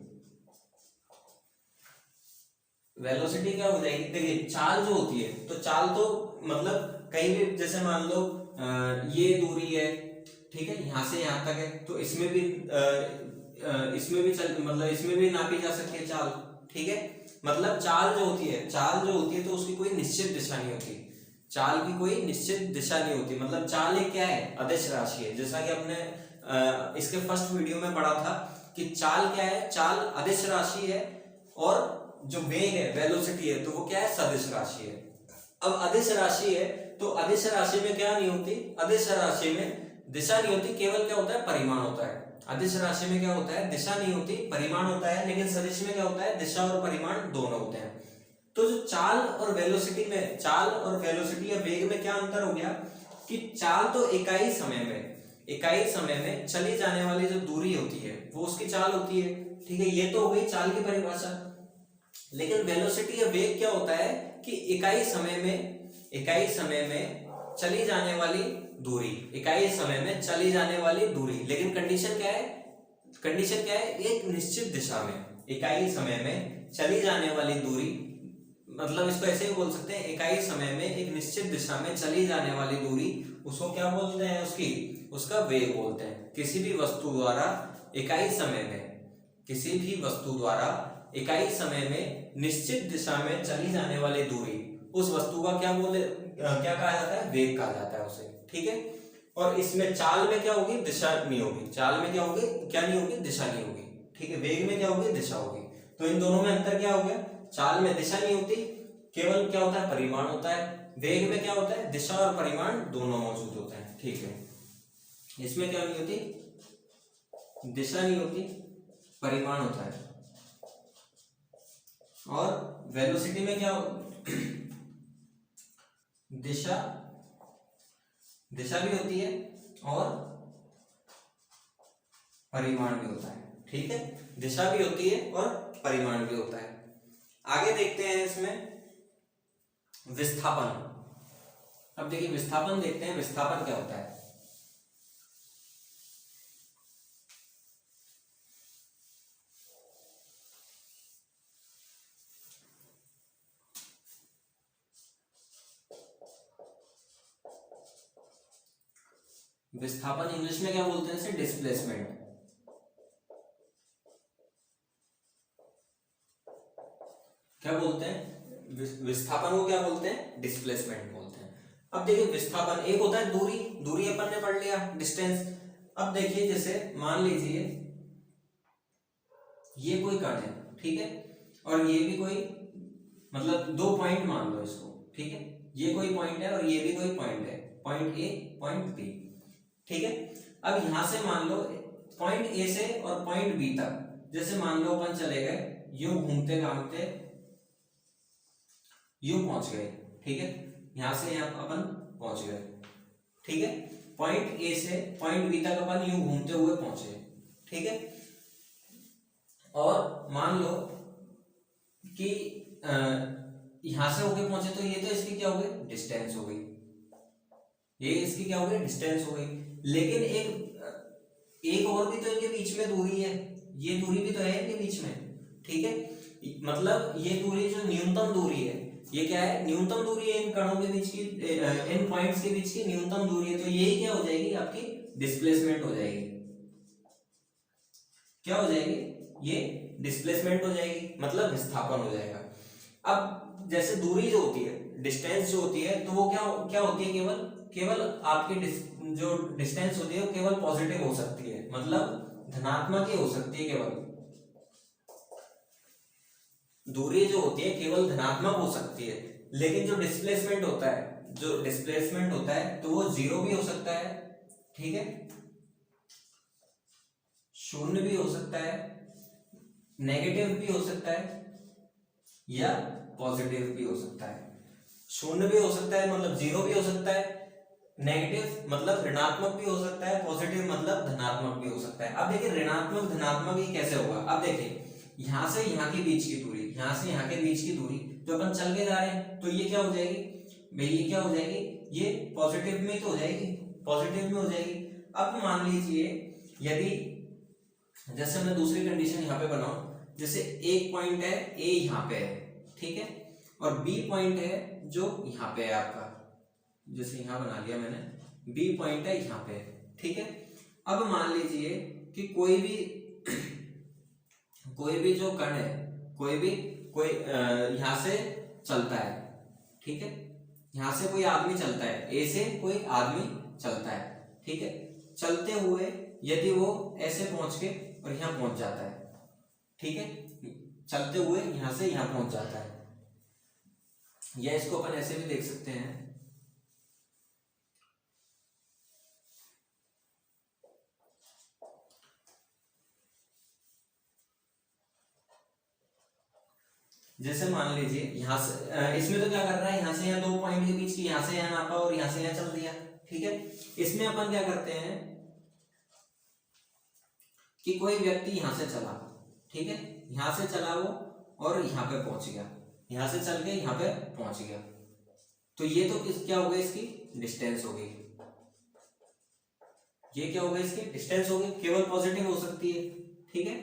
वेलोसिटी क्या हो जाएगी, देखिए चाल जो होती है, तो चाल तो मतलब कहीं भी, जैसे मान लो ये दूरी है, ठीक है, यहां से यहां तक है, तो इसमें भी चल, मतलब इसमें भी नापी जा सकती है चाल, ठीक है। मतलब चाल जो होती है तो उसकी कोई निश्चित दिशा नहीं होती, चाल की कोई निश्चित दिशा नहीं होती। मतलब चाल एक क्या है, अदिश राशि है, जैसा कि हमने इसके फर्स्ट वीडियो में पढ़ा था कि चाल क्या है, चाल अदिश राशि है और जो वेग है, वेलोसिटी है, तो वो क्या है, सदिश राशि है। अब अदिश राशि है तो अदिश राशि में क्या नहीं होती, अदिश राशि में दिशा नहीं होती, केवल क्या होता है, परिमाण होता है। अदिश राशि में क्या होता है, दिशा नहीं होती, परिमाण होता है। लेकिन सदिश में क्या होता है, दिशा और परिमाण दोनों होते हैं। तो जो चाल और वेलोसिटी में, चाल और वेलोसिटी या वेग में क्या अंतर हो गया कि चाल तो इकाई समय में चली जाने वाली जो दूरी होती है वो उसकी चाल होती है, ठीक है, ये तो हो गई चाल की परिभाषा। लेकिन वेलोसिटी या वेग क्या होता है कि इकाई समय में चली जाने वाली दूरी, इकाई समय में चली जाने वाली दूरी। लेकिन कंडीशन क्या है, एक निश्चित दिशा में इकाई समय में चली जाने वाली दूरी, मतलब इसको ऐसे ही बोल सकते हैं, इकाई समय में एक निश्चित दिशा में चली जाने वाली दूरी, उसको क्या बोलते हैं, उसका वेग बोलते हैं। किसी भी वस्तु द्वारा इकाई समय में निश्चित दिशा में चली जाने वाली दूरी, उस वस्तु का क्या कहा जाता है, वेग कहा जाता है उसे, ठीक है। और इसमें चाल में क्या होगी, दिशा नहीं होगी, चाल में क्या होगी, दिशा नहीं होगी, ठीक है। वेग में क्या होगी, दिशा होगी। तो इन दोनों में अंतर क्या हो गया, चाल में दिशा नहीं होती, केवल क्या होता है, परिमाण होता है। वेग में क्या होता है, दिशा और परिमाण दोनों मौजूद होते हैं, ठीक है। इसमें क्या नहीं होती, दिशा नहीं होती, परिमाण होता है। और वेलोसिटी में क्या दिशा भी होती है और परिमाण भी होता है, ठीक है। दिशा भी होती है और परिमाण भी होता है। आगे देखते हैं इसमें विस्थापन। अब देखिए विस्थापन देखते हैं, विस्थापन क्या होता है। विस्थापन इंग्लिश में क्या बोलते हैं, इसे डिस्प्लेसमेंट। क्या बोलते हैं, विस्थापन को क्या बोलते हैं, डिस्प्लेसमेंट बोलते हैं। अब देखिए विस्थापन, एक होता है दूरी अपन ने पढ़ लिया, डिस्टेंस। अब देखिए जैसे मान लीजिए ये कोई कण है, ठीक है, और ये भी कोई, मतलब दो पॉइंट मान लो इसको, ठीक है, ये कोई पॉइंट है और ये भी कोई पॉइंट है, पॉइंट ए पॉइंट बी, ठीक है। अब यहां से मान लो पॉइंट ए से और पॉइंट बी तक, जैसे मान लो अपन चले गए यूं घूमते घामते यूं पहुंच गए, ठीक है, यहां से यहां अपन पहुंच गए, ठीक है। पॉइंट ए से पॉइंट बी तक अपन यूं घूमते हुए पहुंचे, ठीक है। और मान लो कि यहां से होके पहुंचे, तो ये तो इसकी क्या हो गई, डिस्टेंस हो गई, ये इसकी क्या हो गई, डिस्टेंस हो गई। लेकिन एक और भी तो इनके बीच में दूरी है, ये दूरी भी तो है इनके बीच में, ठीक है। मतलब ये दूरी जो न्यूनतम दूरी है, ये क्या है, न्यूनतम दूरी है इन कणों के बीच की, इन पॉइंट्स के बीच की न्यूनतम दूरी है। तो यही क्या हो जाएगी, आपकी डिस्प्लेसमेंट हो जाएगी। क्या हो जाएगी, ये डिस्प्लेसमेंट हो जाएगी, मतलब विस्थापन हो जाएगा। अब जैसे दूरी जो होती है, डिस्टेंस जो होती है, तो वो क्या होती है, केवल आपकी जो डिस्टेंस होती है वो केवल पॉजिटिव हो सकती है, मतलब धनात्मक ही हो सकती है। केवल दूरी जो होती है केवल धनात्मक हो सकती है। लेकिन जो डिस्प्लेसमेंट होता है तो वो जीरो भी हो सकता है, ठीक है, शून्य भी हो सकता है, नेगेटिव भी हो सकता है, या पॉजिटिव भी हो सकता है। शून्य भी हो सकता है, मतलब जीरो भी हो सकता है, नेगेटिव मतलब ऋणात्मक भी हो सकता है, पॉजिटिव मतलब धनात्मक भी हो सकता है। अब देखिए ऋणात्मक धनात्मक ये कैसे होगा। अब देखिए यहां से यहां के बीच की दूरी, यहां से यहां के बीच की दूरी जो अपन चल के जा रहे हैं, तो ये क्या हो जाएगी भाई, ये क्या हो जाएगी, ये पॉजिटिव में तो हो जाएगी, पॉजिटिव में हो जाएगी। अब मान लीजिए यदि, जैसे मैं दूसरी कंडीशन यहाँ पे बनाऊं, जैसे एक पॉइंट है ए यहाँ पे है, ठीक है, और बी पॉइंट है जो यहाँ पे है आपका, जैसे यहाँ बना लिया मैंने, बी पॉइंट है यहाँ पे, ठीक है। अब मान लीजिए कि कोई भी जो कण है, कोई यहाँ से चलता है, ठीक है, यहाँ से कोई आदमी चलता है, ए से कोई आदमी चलता है, ठीक है। चलते हुए यदि वो ऐसे पहुंच के और यहाँ पहुंच जाता है, ठीक है, चलते हुए यहाँ से यहाँ पहुंच जाता है। या इसको अपन ऐसे भी देख सकते हैं, जैसे मान लीजिए यहाँ से इसमें तो क्या कर रहा है, यहाँ से यहाँ दो पॉइंट के बीच की, यहाँ से यहाँ नापा और यहाँ से यहाँ चल दिया, ठीक है। इसमें अपन क्या करते हैं कि कोई व्यक्ति यहां से चला, ठीक है, यहां से चला वो और यहाँ पे पहुंच गया, यहां से चल के यहाँ पे पहुंच गया, तो ये तो क्या हो गई, इसकी डिस्टेंस हो गई, ये क्या हो गई, इसकी डिस्टेंस हो गई, केवल पॉजिटिव हो सकती है, ठीक है।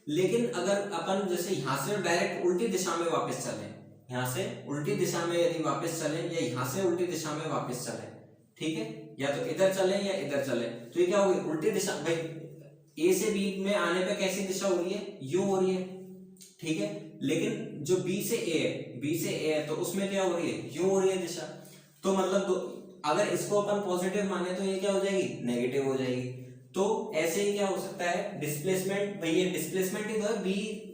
लेकिन अगर अपन जैसे यहां से डायरेक्ट उल्टी दिशा में वापस चले, यहां से उल्टी दिशा में यदि वापस चले या यहां से उल्टी दिशा में वापस चले, ठीक है, या तो इधर चले या इधर चले, तो ये क्या होगी, उल्टी दिशा, भाई ए से बी में आने पे कैसी दिशा हो रही है, यू हो रही है, ठीक है। लेकिन जो बी से ए है, बी से ए है, तो उसमें क्या हो रही है, यू हो रही है दिशा, तो मतलब अगर इसको अपन पॉजिटिव माने तो ये क्या हो जाएगी, नेगेटिव हो जाएगी। तो ऐसे ही क्या हो सकता है, डिस्प्लेसमेंट, भाई ये डिस्प्लेसमेंट ही तो है,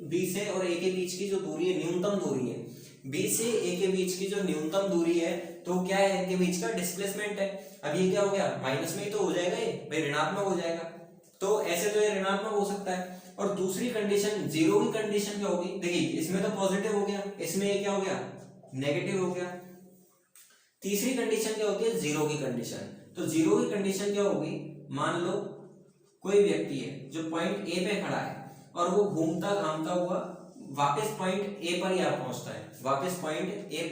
बी से और ए के बीच की जो दूरी है, न्यूनतम दूरी है, बी से ए के बीच की जो न्यूनतम दूरी है, तो क्या है, इनके बीच का डिस्प्लेसमेंट है। अब ये क्या हो गया, माइनस में ही तो हो जाएगा, ये भाई ऋणात्मक हो जाएगा, तो ऐसे तो ये ऋणात्मक हो सकता है। और दूसरी कंडीशन, जीरो की कंडीशन क्या होगी, देखिए इसमें तो पॉजिटिव हो गया, इसमें ये क्या हो गया, नेगेटिव हो गया। तीसरी कंडीशन क्या होती है, जीरो की कंडीशन। तो जीरो की कंडीशन क्या होगी, मान लो कोई व्यक्ति है जो पॉइंट ए पे खड़ा है और वो घूमता घामता हुआ वापस पॉइंट ए पर ही आ पहुंचता है, वापस पॉइंट ए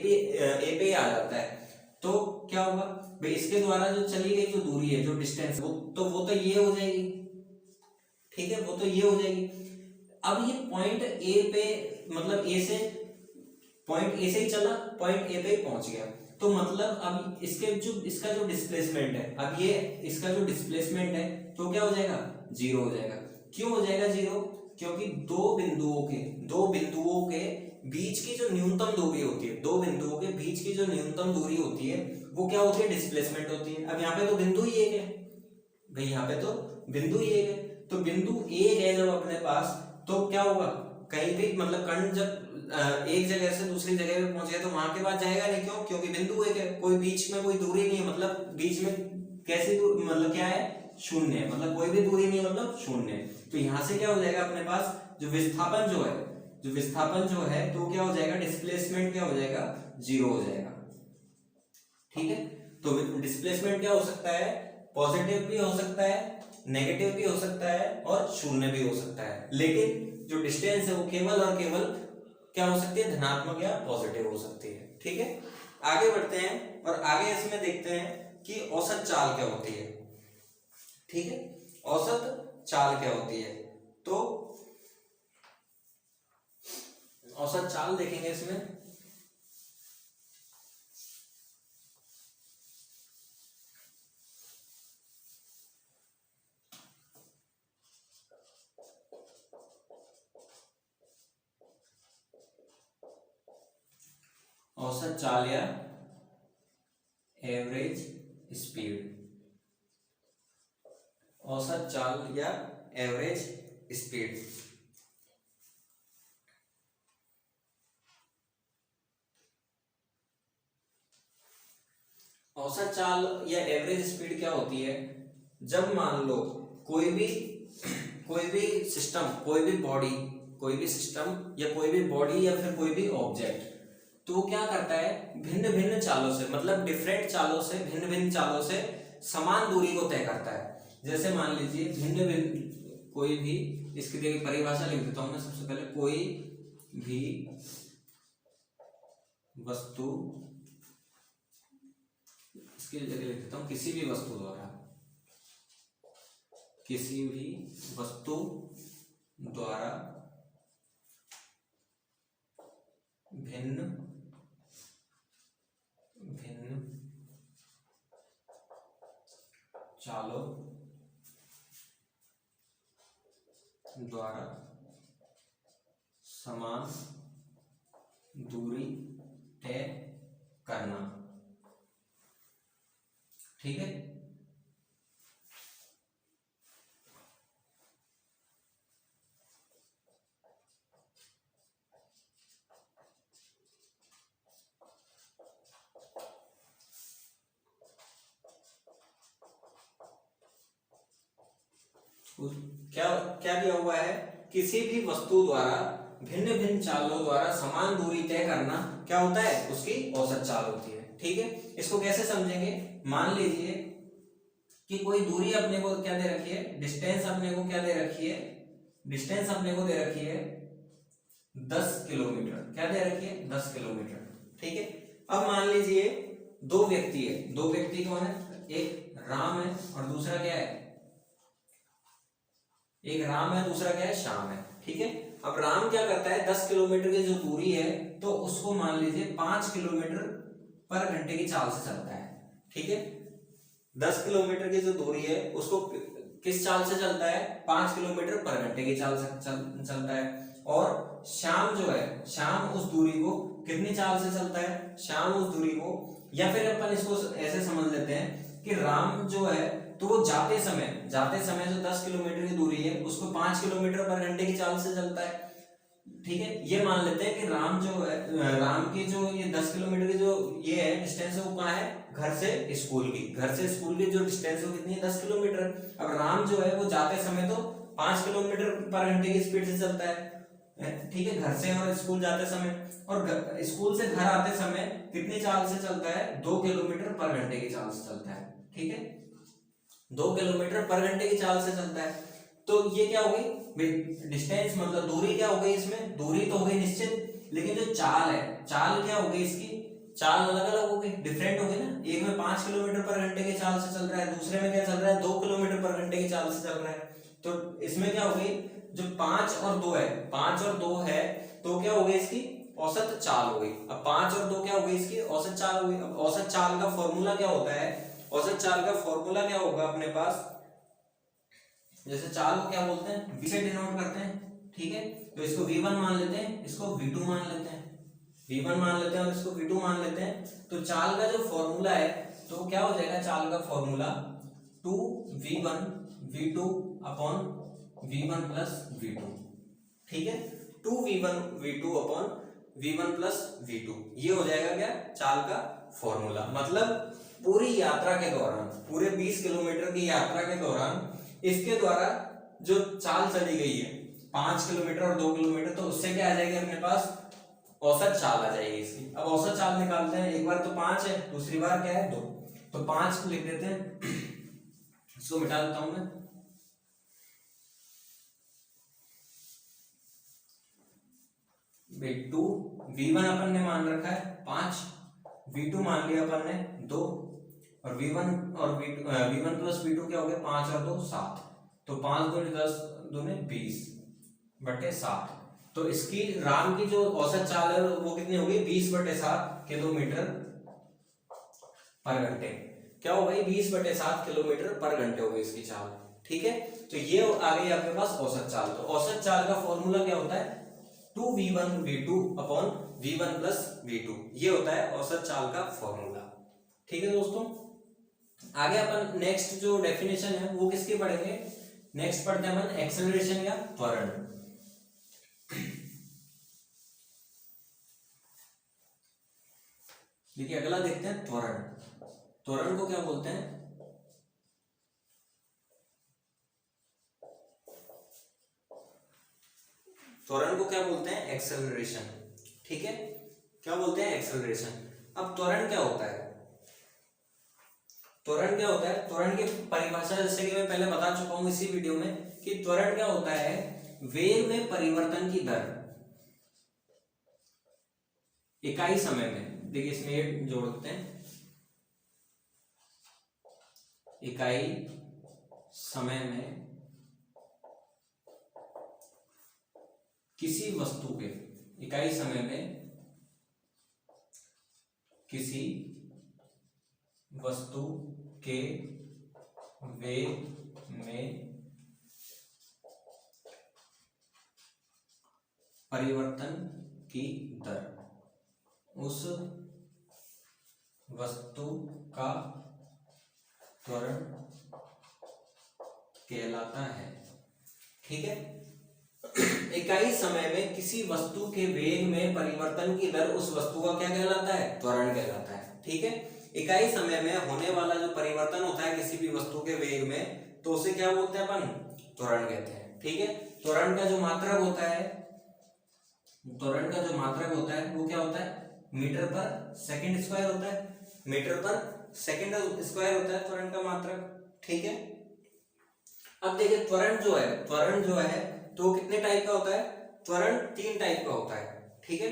पे आ जाता है, तो क्या होगा भाई, इसके द्वारा जो चली गई जो दूरी है, जो डिस्टेंस, वो तो ये हो जाएगी, ठीक है, वो तो ये हो जाएगी। अब ये पॉइंट ए पे, मतलब ए से, पॉइंट ए से ही चला, पॉइंट ए पे ही पहुंच गया, तो मतलब अब इसका जो डिस्प्लेसमेंट है, अब ये इसका जो डिस्प्लेसमेंट है, तो क्या हो जाएगा, जीरो हो जाएगा। क्यों हो जाएगा जीरो, क्योंकि दो बिंदुओं के बीच की जो न्यूनतम दूरी होती है, दो बिंदुओं के बीच की जो न्यूनतम दूरी होती है, वो क्या होती है, डिस्प्लेसमेंट होती है। अब यहाँ पे तो बिंदु ही एक है भाई, यहाँ पे तो बिंदु ही एक है, तो बिंदु एक है जब अपने पास, तो क्या होगा, कहीं भी मतलब कण जब एक जगह से दूसरी जगह पे पहुंच गया, तो वहां के बाद जाएगा नहीं, क्यों, क्योंकि बिंदु एक है, कोई बीच में कोई दूरी नहीं है, मतलब बीच में कैसी दूरी, मतलब क्या है, शून्य है, मतलब कोई भी दूरी नहीं है, मतलब शून्य है। तो यहां से क्या हो जाएगा, अपने पास जो विस्थापन जो है, तो क्या हो जाएगा, डिस्प्लेसमेंट क्या हो जाएगा, जीरो हो जाएगा, ठीक है। तो डिस्प्लेसमेंट क्या हो सकता है, पॉजिटिव भी हो सकता है, नेगेटिव भी हो सकता है और शून्य भी हो सकता है, लेकिन जो डिस्टेंस है वो केवल और केवल क्या हो सकती है, धनात्मक या पॉजिटिव हो सकती है, ठीक है। आगे बढ़ते हैं और आगे इसमें देखते हैं कि औसत चाल क्या होती है, ठीक है, औसत चाल क्या होती है। तो औसत चाल देखेंगे इसमें, औसत चाल या एवरेज स्पीड, औसत चाल या एवरेज स्पीड। औसत चाल या एवरेज स्पीड क्या होती है, जब मान लो कोई भी सिस्टम, कोई भी सिस्टम या कोई भी बॉडी या फिर कोई भी ऑब्जेक्ट, तो क्या करता है, भिन्न भिन्न चालों से, मतलब डिफरेंट चालों से, भिन्न भिन्न चालों से समान दूरी को तय करता है। जैसे मान लीजिए भिन्न भिन्न कोई भी, इसकी देखिए परिभाषा लिख देता हूं मैं सबसे पहले, कोई भी वस्तु, इसकी जगह लिख देता हूं किसी भी वस्तु द्वारा, किसी भी वस्तु द्वारा भिन्न भिन्न चालों द्वारा समान दूरी तय करना, ठीक है। क्या क्या दिया हुआ है, किसी भी वस्तु द्वारा भिन्न भिन्न चालों द्वारा समान दूरी तय करना क्या होता है, उसकी औसत चाल होती है। ठीक है, इसको कैसे समझेंगे, मान लीजिए कि कोई दूरी अपने को क्या दे रखी है, डिस्टेंस अपने को क्या दे रखी है, डिस्टेंस अपने को दे रखी है 10 किलोमीटर, क्या दे रखी है 10 किलोमीटर। ठीक है, अब मान लीजिए दो व्यक्ति है, दो व्यक्ति कौन है, एक राम है और दूसरा क्या है, एक राम है दूसरा क्या है, श्याम है। ठीक है, अब राम क्या करता है, 10 किलोमीटर की जो दूरी है तो उसको मान लीजिए 5 किलोमीटर पर घंटे की चाल से चलता है। ठीक है, 10 किलोमीटर की जो दूरी है उसको किस चाल से चलता है, 5 किलोमीटर पर घंटे की चाल से चलता है। और श्याम जो है, श्याम उस दूरी को कितनी चाल से चलता है, श्याम उस दूरी को, या फिर अपन इसको ऐसे समझ लेते हैं कि राम जो है तो वो जाते समय जो 10 किलोमीटर की दूरी है उसको 5 किलोमीटर पर घंटे की चाल से चलता है। ठीक है, ये मान लेते हैं कि राम जो है, राम की जो ये 10 किलोमीटर की जो ये है डिस्टेंस है वो कहाँ है, घर से स्कूल की, घर से स्कूल की जो डिस्टेंस है वो कितनी है, 10 किलोमीटर। अब राम जो है वो जाते समय तो 5 किलोमीटर पर घंटे की स्पीड से चलता है। ठीक है, घर से और स्कूल जाते समय, और स्कूल से घर आते समय कितनी चाल से चलता है, 2 किलोमीटर पर घंटे की चाल से चलता है। ठीक है, 2 किलोमीटर पर घंटे की चाल से चलता है। तो ये क्या हो गई, डिस्टेंस मतलब दूरी क्या हो गई, इसमें दूरी तो हो गई निश्चित, लेकिन जो चाल है, चाल क्या हो गई, इसकी चाल अलग अलग हो गई, डिफरेंट हो गई ना। एक में 5 किलोमीटर पर घंटे की चाल से चल रहा है, दूसरे में क्या चल रहा है, 2 किलोमीटर पर घंटे की चाल से चल रहा है। तो इसमें क्या हो गई, जो 5 और 2 है, 5 और 2 है तो क्या हो गई, इसकी औसत चाल हो गई। अब 5 और 2 क्या हो गई, इसकी औसत चाल हो गई। अब औसत चाल का फॉर्मूला क्या होता है, औसत चाल का फॉर्मूला क्या होगा अपने पास, जैसे चाल को क्या बोलते हैं, v से डिनोट करते हैं। ठीक है, तो इसको v1 मान लेते हैं, इसको v2 मान लेते हैं, v1 मान लेते हैं और इसको v2 मान लेते हैं। तो चाल का जो फॉर्मूला है तो क्या हो जाएगा, चाल का formula 2v1 v2 upon v1 plus v2। ठीक है, 2v1 v2 upon v1 plus v2, ये हो जाएगा क्या, चाल का फॉर्मूला। मतलब पूरी यात्रा के दौरान, पूरे 20 किलोमीटर की यात्रा के दौरान इसके द्वारा जो चाल चली गई है 5 किलोमीटर और 2 किलोमीटर, तो उससे क्या आ जाएगी अपने पास, औसत चाल आ जाएगी इसकी। अब औसत चाल निकालते हैं, एक बार तो 5 है, दूसरी बार क्या है 2, तो 5 को लिख देते हैं, इसको मिटा देता हूं मैं, v2 v1 अपन ने मान रखा है 5, v2 मान लिया अपन ने 2, और v1 और v1 प्लस v2 क्या हो गया, 5 और 2 7, तो 5 दूनी 10 दूनी 20 बटे 7। तो इसकी राम की जो औसत चाल है वो कितनी होगी, 20/7 किलोमीटर पर घंटे, क्या हो गई 20/7 किलोमीटर पर घंटे हो गई इसकी चाल। ठीक है, तो ये आ गई आपके पास औसत चाल। तो औसत चाल का फॉर्मूला क्या होता है, 2v1 v2 upon v1 plus v2, ये होता है औसत चाल का फॉर्मूला। ठीक है दोस्तों, आगे अपन नेक्स्ट जो डेफिनेशन है वो किसकी पढ़ेंगे, नेक्स्ट पढ़ते हैं अपन एक्सेलरेशन या त्वरण। देखिए अगला देखते हैं त्वरण। त्वरण को क्या बोलते हैं, त्वरण को क्या बोलते हैं, एक्सेलरेशन। ठीक है, क्या बोलते हैं, एक्सेलरेशन। अब त्वरण क्या होता है, त्वरण क्या होता है, त्वरण की परिभाषा जैसे कि मैं पहले बता चुका हूं इसी वीडियो में कि त्वरण क्या होता है, वेग में परिवर्तन की दर इकाई समय में, देखिए इसमें ये जोड़ देते हैं, इकाई समय में किसी वस्तु के, इकाई समय में किसी वस्तु के वेग में परिवर्तन की दर उस वस्तु का त्वरण कहलाता है। ठीक है, इकाई समय में किसी वस्तु के वेग में परिवर्तन की दर उस वस्तु का क्या कहलाता है, त्वरण कहलाता है। ठीक है, इकाई समय में होने वाला जो परिवर्तन होता है किसी भी वस्तु के वेग में, तो उसे क्या बोलते हैं अपन, त्वरण कहते हैं। ठीक है, त्वरण का जो मात्रक होता है, त्वरण का जो मात्रक होता है वो क्या होता है, मीटर पर सेकंड स्क्वायर होता है, मीटर पर सेकंड स्क्वायर होता है त्वरण का मात्रक। ठीक है, अब देखिए त्वरण जो है तो कितने टाइप का होता है, त्वरण 3 टाइप का होता है। ठीक है,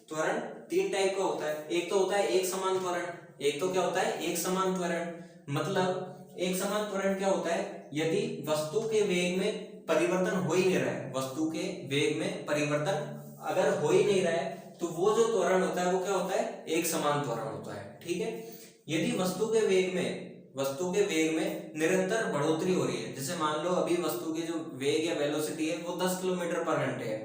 त्वरण 3 टाइप का होता है। एक तो होता है एक समान त्वरण, एक तो क्या होता है एक समान त्वरण। मतलब एक समान त्वरण क्या होता है, यदि वस्तु के वेग में परिवर्तन हो ही नहीं रहा है, वस्तु के वेग में परिवर्तन अगर हो ही नहीं रहा है, तो वो जो त्वरण होता है वो क्या होता है, एक समान त्वरण होता है। ठीक है, यदि वस्तु के वेग में निरंतर बढ़ोतरी हो रही है, जैसे मान लो अभी वस्तु की जो वेग या वेलोसिटी है वो 10 किलोमीटर पर घंटे है,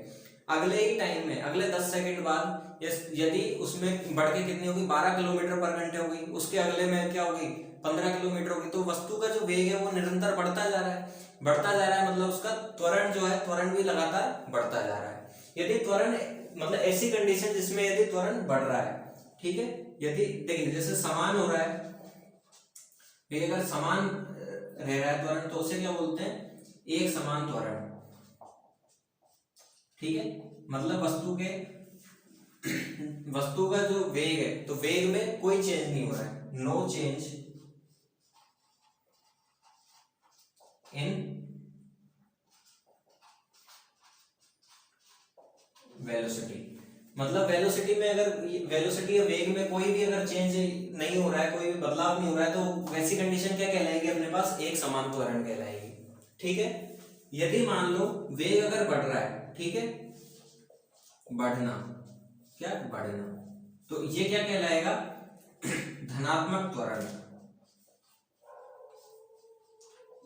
अगले ही टाइम में अगले 10 सेकंड बाद यदि उसमें बढ़ के कितनी होगी, 12 किलोमीटर पर घंटे होगी, उसके अगले में क्या होगी, 15 किलोमीटर होगी। तो वस्तु का जो वेग है वो निरंतर बढ़ता जा रहा है, मतलब उसका त्वरण जो है, त्वरण भी लगातार बढ़ता जा रहा है। यदि त्वरण मतलब ऐसी कंडीशन जिसमें यदि त्वरण बढ़ रहा है, ठीक है, यदि देखिए जैसे समान हो रहा है, अगर समान रह रहा है त्वरण, तो उसे क्या बोलते हैं, एक समान त्वरण। ठीक है, मतलब वस्तु का जो वेग है, तो वेग में कोई चेंज नहीं हो रहा है, नो चेंज इन वेलोसिटी। मतलब वेलोसिटी में अगर वेलोसिटी या वेग में कोई भी अगर चेंज नहीं हो रहा है, कोई भी बदलाव नहीं हो रहा है, तो वैसी कंडीशन क्या कहलाएगी अपने पास, एक समान त्वरण कहलाएगी। ठीक है, यदि मान लो वेग अगर बढ़ रहा है, ठीक है, बढ़ना, तो ये क्या कहलाएगा, धनात्मक त्वरण।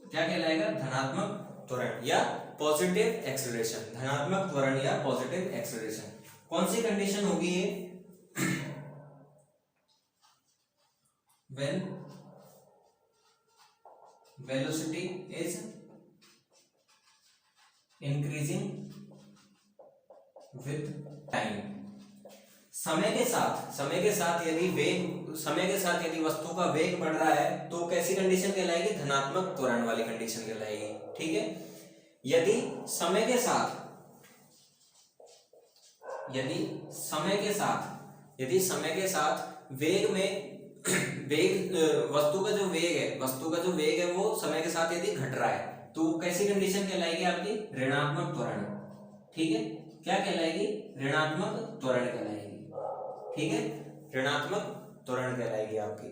क्या कहलाएगा, धनात्मक त्वरण या पॉजिटिव एक्सेलरेशन, धनात्मक त्वरण या पॉजिटिव एक्सेलरेशन। कौन सी कंडीशन होगी ये, when velocity is increasing with time। समय के साथ यदि वस्तु का वेग बढ़ रहा है, तो कैसी कंडीशन कहलाएगी, धनात्मक त्वरण वाली कंडीशन कहलाएगी। ठीक है, यदि समय के साथ वेग में वस्तु का जो वेग है वो समय के साथ यदि घट रहा है, तो कैसी कंडीशन कहलाएगी आपकी, ऋणात्मक त्वरण। ठीक है, क्या कहलाएगी, ऋणात्मक त्वरण कहलाएगी। ठीक है, ऋणात्मक त्वरण कहलाएगी आपकी।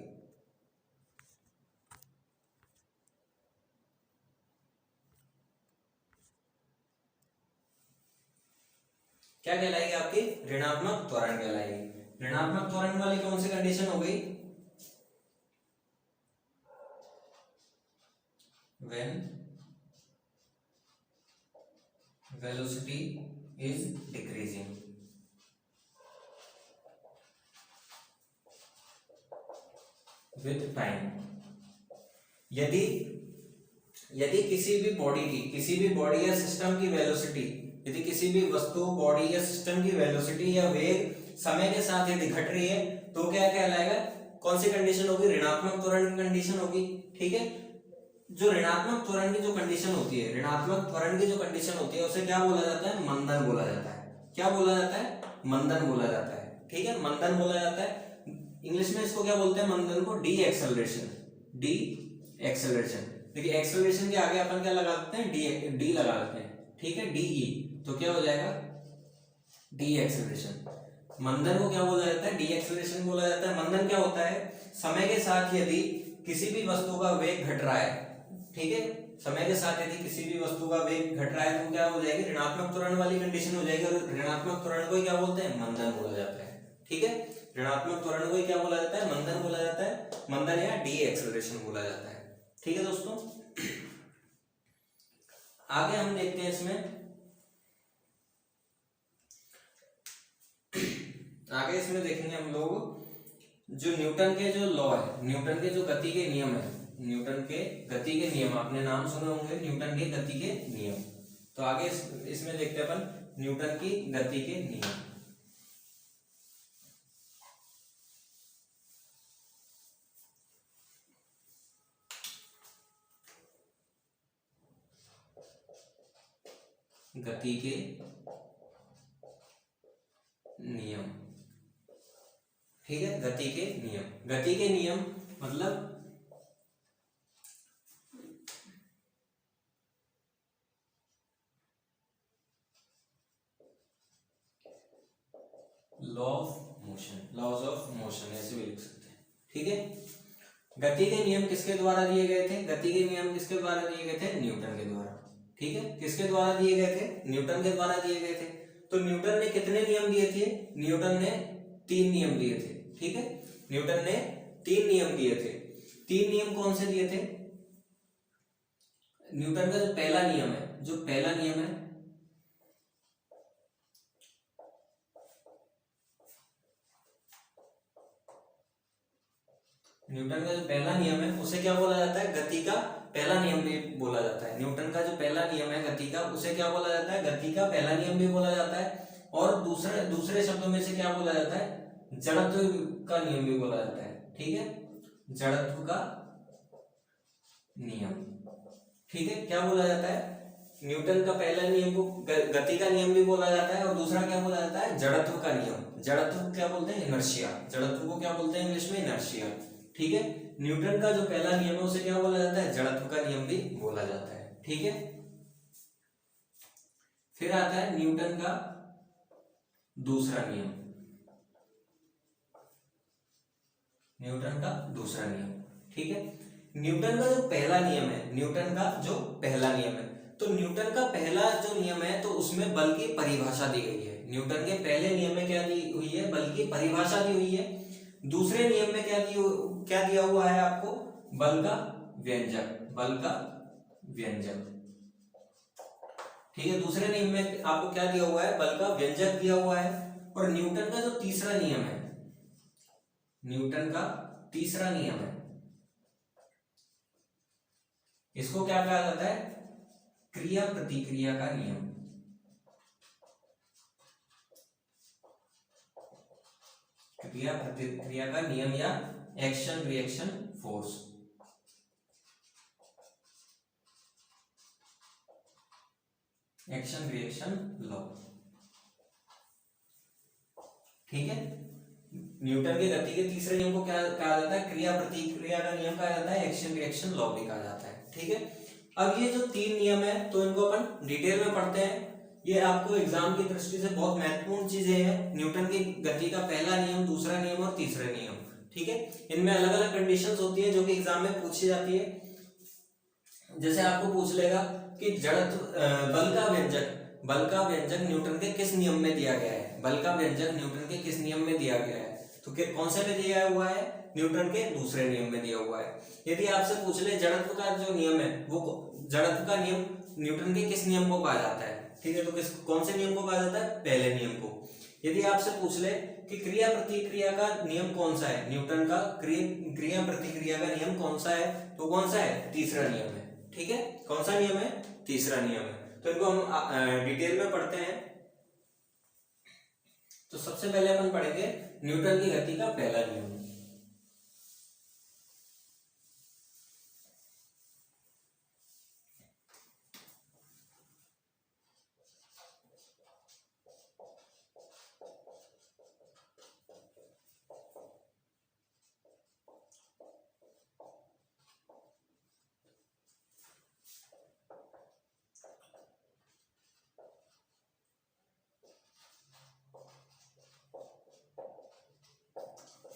क्या कहलाएगी आपकी, ऋणात्मक त्वरण कहलाएगी। ऋणात्मक त्वरण वाली कौन सी कंडीशन हो गई, when velocity is decreasing with time। यदि किसी भी बॉडी या सिस्टम की वेलोसिटी, यदि किसी भी वस्तु, बॉडी या सिस्टम की वेलोसिटी या वेग समय के साथ यदि घट रही है, तो क्या कहलाएगा, कौन सी कंडीशन होगी, ऋणात्मक त्वरण की कंडीशन होगी। ठीक है, जो ऋणात्मक त्वरण की जो कंडीशन होती है, उसे क्या बोला जाता है, मंदन बोला जाता है। क्या बोला जाता है, मंदन बोला जाता है। ठीक है, मंदन बोला जाता है। इंग्लिश में इसको क्या बोलते हैं, मंदन को डी एक्सेलरेशन। देखिए एक्सेलरेशन के आगे अपन क्या लगा देते हैं, डी लगा देते हैं। ठीक है, डी, तो क्या हो जाएगा, डी एक्सेलरेशन। मंदन को क्या बोला जाता है, डी एक्सेलरेशन बोला जाता है। मंदन क्या होता है, समय के साथ यदि किसी भी वस्तु का वेग घट रहा है, ठीक है, समय के साथ यदि किसी भी वस्तु का वेग घट रहा है, तो क्या हो जाएगी, ऋणात्मक त्वरण वाली कंडीशन हो जाएगी। और ऋणात्मक त्वरण को क्या बोलते हैं, मंदन बोला जाता है। ठीक है, ऋणात्मक त्वरण को क्या बोला जाता है, मंदन बोला जाता है, मंदन या डी एक्सेलरेशन बोला जाता है। ठीक है दोस्तों, आगे हम देखते हैं इसमें देखेंगे हम लोग जो न्यूटन के जो लॉ है, न्यूटन के जो गति के नियम है, न्यूटन के गति के नियम, आपने नाम सुने होंगे न्यूटन के गति के नियम। तो आगे इसमें देखते हैं अपन न्यूटन की गति के नियम। गति के नियम, ठीक है, गति के नियम। गति के नियम मतलब law of motion, laws of motion ऐसे भी लिख सकते हैं, ठीक है। गति के नियम किसके द्वारा दिए गए थे? गति के नियम किसके द्वारा दिए गए थे? न्यूटन के द्वारा, ठीक है। किसके द्वारा दिए गए थे? न्यूटन के द्वारा दिए गए थे। तो न्यूटन ने कितने नियम दिए थे? न्यूटन ने 3 नियम दिए थे, ठीक है। न्यूटन ने 3 नियम दिए थे। 3 नियम कौन से दिए थे? न्यूटन का जो पहला नियम है, जो पहला नियम है, न्यूटन का जो पहला नियम है उसे क्या बोला जाता है? गति का पहला नियम भी बोला जाता है। न्यूटन का जो पहला नियम है गति का, उसे क्या बोला जाता है? गति का पहला नियम भी बोला जाता है। और दूसरे शब्दों में से क्या बोला जाता है? जड़त्व का नियम भी बोला जाता है, ठीक है। जड़त्व का नियम, ठीक है। क्या बोला जाता है? न्यूटन का पहला नियम को गति का नियम भी बोला जाता है, और दूसरा क्या बोला जाता है? जड़त्व का नियम। जड़त्व को क्या बोलते हैं? इनर्शिया। जड़त्व को क्या बोलते हैं इंग्लिश में? इनर्शिया, ठीक है। न्यूटन का जो पहला नियम है उसे क्या बोला जाता है? जड़त्व का नियम भी बोला जाता है, ठीक है। फिर आता है न्यूटन का दूसरा नियम। न्यूटन का दूसरा नियम, ठीक है। न्यूटन का जो पहला नियम है, न्यूटन का जो पहला नियम है, तो न्यूटन का पहला जो नियम है तो उसमें बल की परिभाषा दी गई है। न्यूटन के पहले नियम में क्या दी हुई है? बल की परिभाषा दी हुई है। दूसरे नियम में क्या दिया हुआ है आपको? बल का व्यंजक, बल का व्यंजक, ठीक है। दूसरे नियम में आपको क्या दिया हुआ है? बल का व्यंजक दिया हुआ है। और न्यूटन का जो तीसरा नियम है, न्यूटन का तीसरा नियम है, इसको क्या कहा जाता है? क्रिया प्रतिक्रिया का नियम। क्रिया प्रतिक्रिया का नियम या action reaction force, action reaction law, ठीक है। न्यूटन के गति के तीसरे नियम को क्या कहा जाता है? क्रिया प्रतिक्रिया का नियम कहा जाता है, एक्शन रिएक्शन लॉ भी कहा जाता है, ठीक है। अब ये जो 3 नियम है तो इनको अपन डिटेल में पढ़ते हैं। ये आपको एग्जाम की दृष्टि से बहुत महत्वपूर्ण चीजें हैं। न्यूटन की गति का पहला नियम, दूसरा नियम और तीसरा नियम, ठीक है। इनमें अलग अलग कंडीशंस होती है जो कि एग्जाम में पूछी जाती है। जैसे आपको पूछ लेगा कि जड़त्व बल का व्यंजक, बल का व्यंजक न्यूटन के किस नियम में दिया गया है? बल का व्यंजक न्यूटन के किस नियम में दिया गया है? तो कौन से में दिया हुआ है? न्यूटन के दूसरे नियम में दिया हुआ है। यदि आपसे पूछ ले जड़त्व का जो नियम है वो, जड़त्व का नियम न्यूटन के किस नियम को कहा जाता है, ठीक है, तो कौन से नियम को कहा जाता है? पहले नियम को। यदि आपसे पूछ ले कि क्रिया प्रतिक्रिया का नियम कौन सा है, न्यूटन का क्रिया प्रतिक्रिया का नियम कौन सा है, तो कौन सा है? तीसरा नियम है, ठीक है। कौन सा नियम है? तीसरा नियम है। तो इनको हम डिटेल में पढ़ते हैं। तो सबसे पहले अपन पढ़ेंगे न्यूटन की गति का पहला नियम।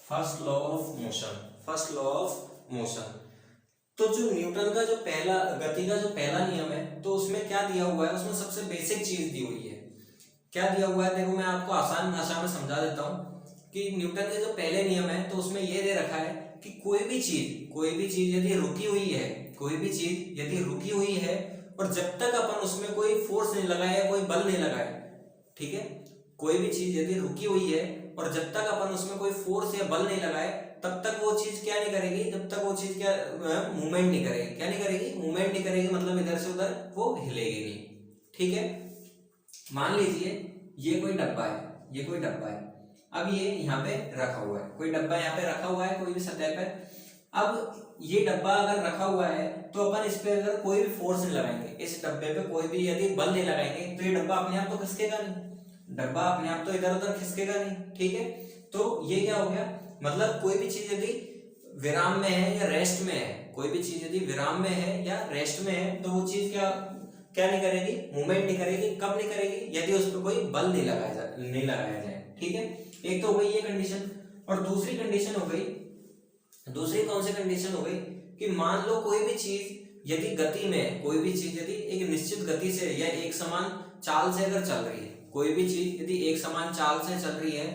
First law of motion, first law of motion. तो जो न्यूटन का जो पहला गति का जो पहला नियम है तो उसमें क्या दिया हुआ है? उसमें सबसे बेसिक चीज दी हुई है। क्या दिया हुआ है? देखो मैं आपको आसान भाषा में समझा देता हूँ कि न्यूटन के जो पहले नियम है तो उसमें यह दे रखा है कि कोई भी चीज यदि रुकी हुई है, कोई भी चीज यदि रुकी हुई है और जब तक अपन उसमें कोई फोर्स नहीं लगाए, कोई बल नहीं लगाए, ठीक है, कोई भी चीज यदि रुकी हुई है और जब तक अपन उसमें कोई फोर्स या बल नहीं लगाए तब तक वो चीज क्या नहीं करेगी? जब तक वो चीज क्या मूवमेंट नहीं करेगी। क्या नहीं करेगी? मूवमेंट नहीं करेगी, मतलब इधर से उधर वो हिलेगी नहीं, ठीक है। मान लीजिए ये कोई डब्बा है, ये कोई डब्बा है, अब ये यहाँ पे रखा हुआ है, कोई डब्बा यहाँ पे रखा हुआ है कोई भी सतह पर। अब ये डब्बा अगर रखा हुआ है तो अपन इस पे अगर कोई भी फोर्स नहीं लगाएंगे, इस डब्बे पे कोई भी यदि बल नहीं लगाएंगे तो ये डब्बा अपने आप तो खिसकेगा नहीं, डब्बा अपने आप तो इधर उधर खिसकेगा नहीं, ठीक है। तो ये क्या हो गया, मतलब कोई भी चीज यदि विराम में है या रेस्ट में है, कोई भी चीज यदि विराम में है या रेस्ट में है तो वो चीज क्या क्या नहीं करेगी, मूवमेंट नहीं करेगी। कब नहीं करेगी, यदि उस पर कोई बल नहीं लगाया जाए, ठीक है। एक तो हो गई ये कंडीशन, और दूसरी कंडीशन हो गई, दूसरी कौन सी कंडीशन हो गई कि मान लो कोई भी चीज यदि गति में, कोई भी चीज यदि एक निश्चित गति से या एक समान चाल से अगर चल रही है, कोई भी चीज यदि एक समान चाल से चल रही है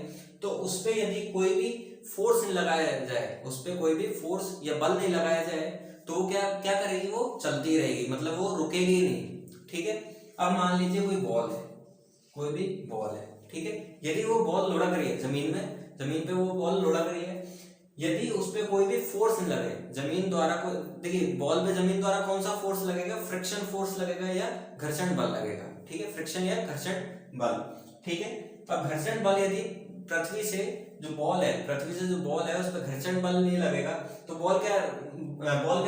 तो उस पे यदि कोई भी फोर्स नहीं लगाया जाए, उस पे कोई भी फोर्स या बल नहीं लगाया जाए तो वो क्या क्या करेगी, वो चलती रहेगी, मतलब वो रुकेगी ही नहीं, ठीक है। अब मान लीजिए कोई बॉल है, कोई भी बॉल है, ठीक है। यदि वो बॉल लुढ़क रही है जमीन में, जमीन पे वो बॉल लुढ़क रही है, यदि उस पे कोई भी फोर्स नहीं लगे जमीन द्वारा, कोई देखिए बॉल पे जमीन द्वारा कौन सा फोर्स लगेगा, फ्रिक्शन फोर्स लगेगा या घर्षण बल लगेगा, ठीक है, फ्रिक्शन या घर्षण बल, ठीक है। अब घर्षण बल यदि पृथ्वी से जो बॉल है, पृथ्वी से जो बॉल है उस पर घर्षण बल नहीं लगेगा तो बॉल क्या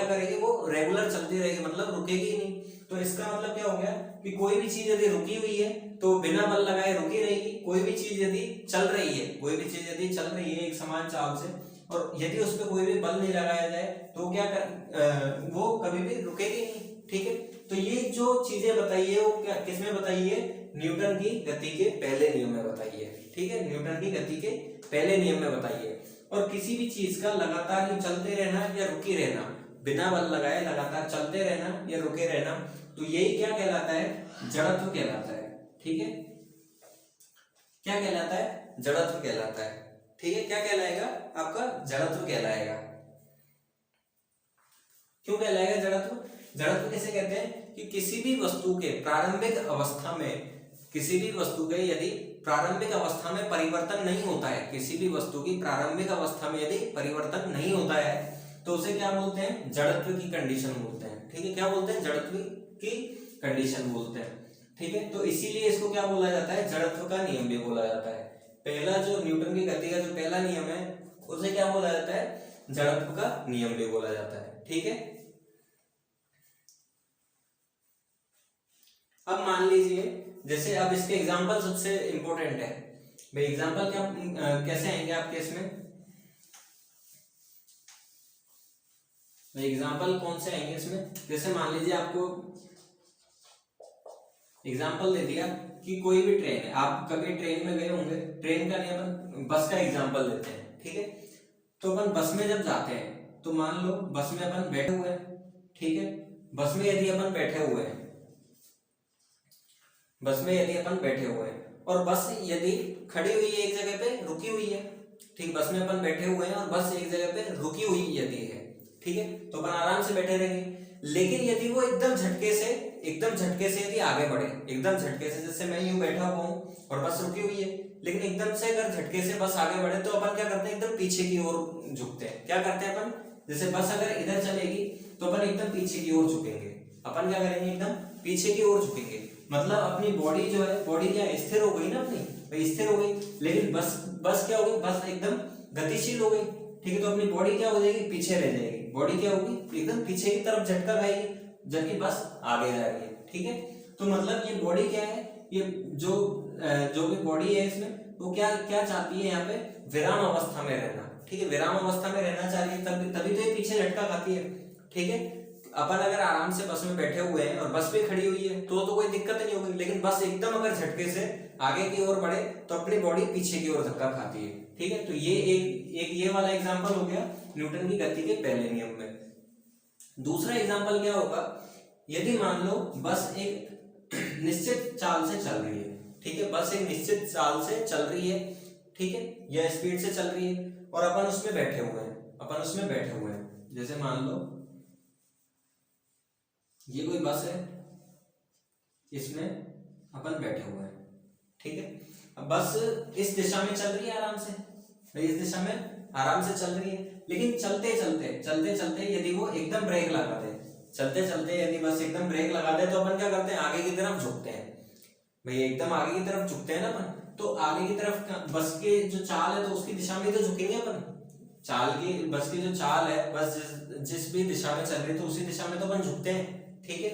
करेगी, वो रेगुलर चलती रहेगी, मतलब रुकेगी ही नहीं। तो इसका मतलब क्या हो गया कि कोई भी चीज यदि रुकी हुई है तो बिना बल लगाए रुकी रहेगी, कोई भी चीज यदि चल रही है, कोई भी चीज यदि चल रही है एक समान चाल से और यदि उस पर कोई भी बल नहीं लगाया जाए तो क्या वो कभी भी रुकेगी नहीं, ठीक है। तो ये जो चीजें बताई है वो क्या किसमें बताई है, न्यूटन की गति के पहले नियम में बताई है, ठीक है, न्यूटन की गति के पहले नियम में बताई है। और किसी भी चीज का लगातार ही चलते रहना या रुकी रहना, बिना बल लगाए लगातार चलते रहना या रुके रहना, तो यही क्या कहलाता है, जड़त्व कहलाता है, ठीक है। क्या कहलाता है, जड़त्व कहलाता है, ठीक है। क्या कहलाएगा आपका, जड़त्व कहलाएगा। क्यों कहलाएगा जड़त्व, जड़त्व किसे कहते हैं कि किसी भी वस्तु के प्रारंभिक अवस्था में, किसी भी वस्तु के यदि प्रारंभिक अवस्था में परिवर्तन नहीं होता है, किसी भी वस्तु की प्रारंभिक अवस्था में यदि परिवर्तन नहीं होता है तो उसे क्या बोलते हैं, जड़त्व की कंडीशन बोलते हैं, ठीक है। क्या बोलते हैं, जड़त्व की कंडीशन बोलते हैं, ठीक है। तो इसीलिए इसको क्या बोला जाता है, जड़त्व का नियम भी बोला जाता है। पहला जो न्यूटन की गति का जो पहला नियम है उसे क्या बोला जाता है, जड़त्व का नियम भी बोला जाता है, ठीक है। अब मान लीजिए, जैसे अब इसके एग्जांपल सबसे इंपॉर्टेंट है भाई, एग्जांपल क्या कैसे आएंगे आपके इसमें, एग्जाम्पल कौन से आएंगे इसमें। जैसे मान लीजिए आपको एग्जाम्पल दे दिया कि कोई भी ट्रेन है, आप कभी ट्रेन में गए होंगे, ट्रेन का नहीं अपन बस का एग्जाम्पल देते हैं, ठीक है। तो अपन बस में जब जाते हैं तो मान लो बस में अपन बैठे हुए हैं, ठीक है। बस में यदि अपन बैठे हुए हैं, बस में यदि अपन बैठे हुए हैं और बस यदि खड़ी हुई है एक जगह पे, रुकी हुई है, ठीक, बस में अपन बैठे हुए हैं और बस एक जगह पे रुकी हुई यदि है, ठीक है, तो अपन आराम से बैठे रहेंगे। लेकिन यदि वो एकदम झटके से यदि आगे बढ़े, एकदम झटके से, जैसे मैं यूं बैठा हुआ हूं और बस रुकी हुई है, लेकिन एकदम से अगर झटके से बस आगे बढ़े तो अपन क्या करते हैं, एकदम पीछे की ओर झुकते हैं। क्या करते हैं अपन, जैसे बस अगर इधर चलेगी तो अपन एकदम पीछे की ओर झुकेंगे, अपन क्या करेंगे, एकदम पीछे की ओर झुकेंगे, मतलब अपनी बॉडी जो है, बॉडी क्या स्थिर हो गई ना अपनी, भाई स्थिर हो गई। लेकिन बस क्या हो गई, बस एकदम गतिशील हो गई, ठीक है। तो अपनी बॉडी क्या हो जाएगी, पीछे रह जाएगी, बॉडी क्या होगी, एकदम पीछे की तरफ झटका खाएगी, जबकि बस आगे जा रही है, ठीक है। तो मतलब ये बॉडी क्या है, ये जो भी बॉडी है इसमें वो क्या क्या चाहती है, यहाँ पे विराम अवस्था में रहना, ठीक है, विराम अवस्था में रहना चाह रही है, तभी तो ये पीछे झटका खाती है, ठीक है। अपन अगर आराम से बस में बैठे हुए हैं और बस भी खड़ी हुई है तो कोई दिक्कत नहीं होगी, लेकिन बस एकदम अगर झटके से आगे की ओर बढ़े तो अपनी बॉडी पीछे की ओर धक्का खाती है, ठीक है। तो ये एक ये वाला एग्जांपल हो गया न्यूटन की गति के पहले नियम में। दूसरा एग्जांपल क्या होगा, यदि मान लो बस एक निश्चित चाल से चल रही है, ठीक है, बस एक निश्चित चाल से चल रही है, ठीक है, या स्पीड से चल रही है और अपन उसमें बैठे हुए हैं, जैसे मान लो ये कोई बस है, इसमें अपन बैठे हुए हैं, ठीक है। अब बस इस दिशा में चल रही है आराम से, इस दिशा में आराम से चल रही है, लेकिन चलते चलते यदि वो एकदम ब्रेक लगा दे, यदि बस एकदम ब्रेक लगा दे तो अपन क्या करते हैं, आगे की तरफ झुकते हैं, भाई एकदम आगे की तरफ झुकते हैं ना अपन, तो आगे की तरफ बस के जो चाल है तो उसकी दिशा में तो झुकेंगे अपन, चाल की, बस की जो चाल है, बस जिस भी दिशा में चल रही है तो उसी दिशा में तो अपन झुकते हैं, ठीक है।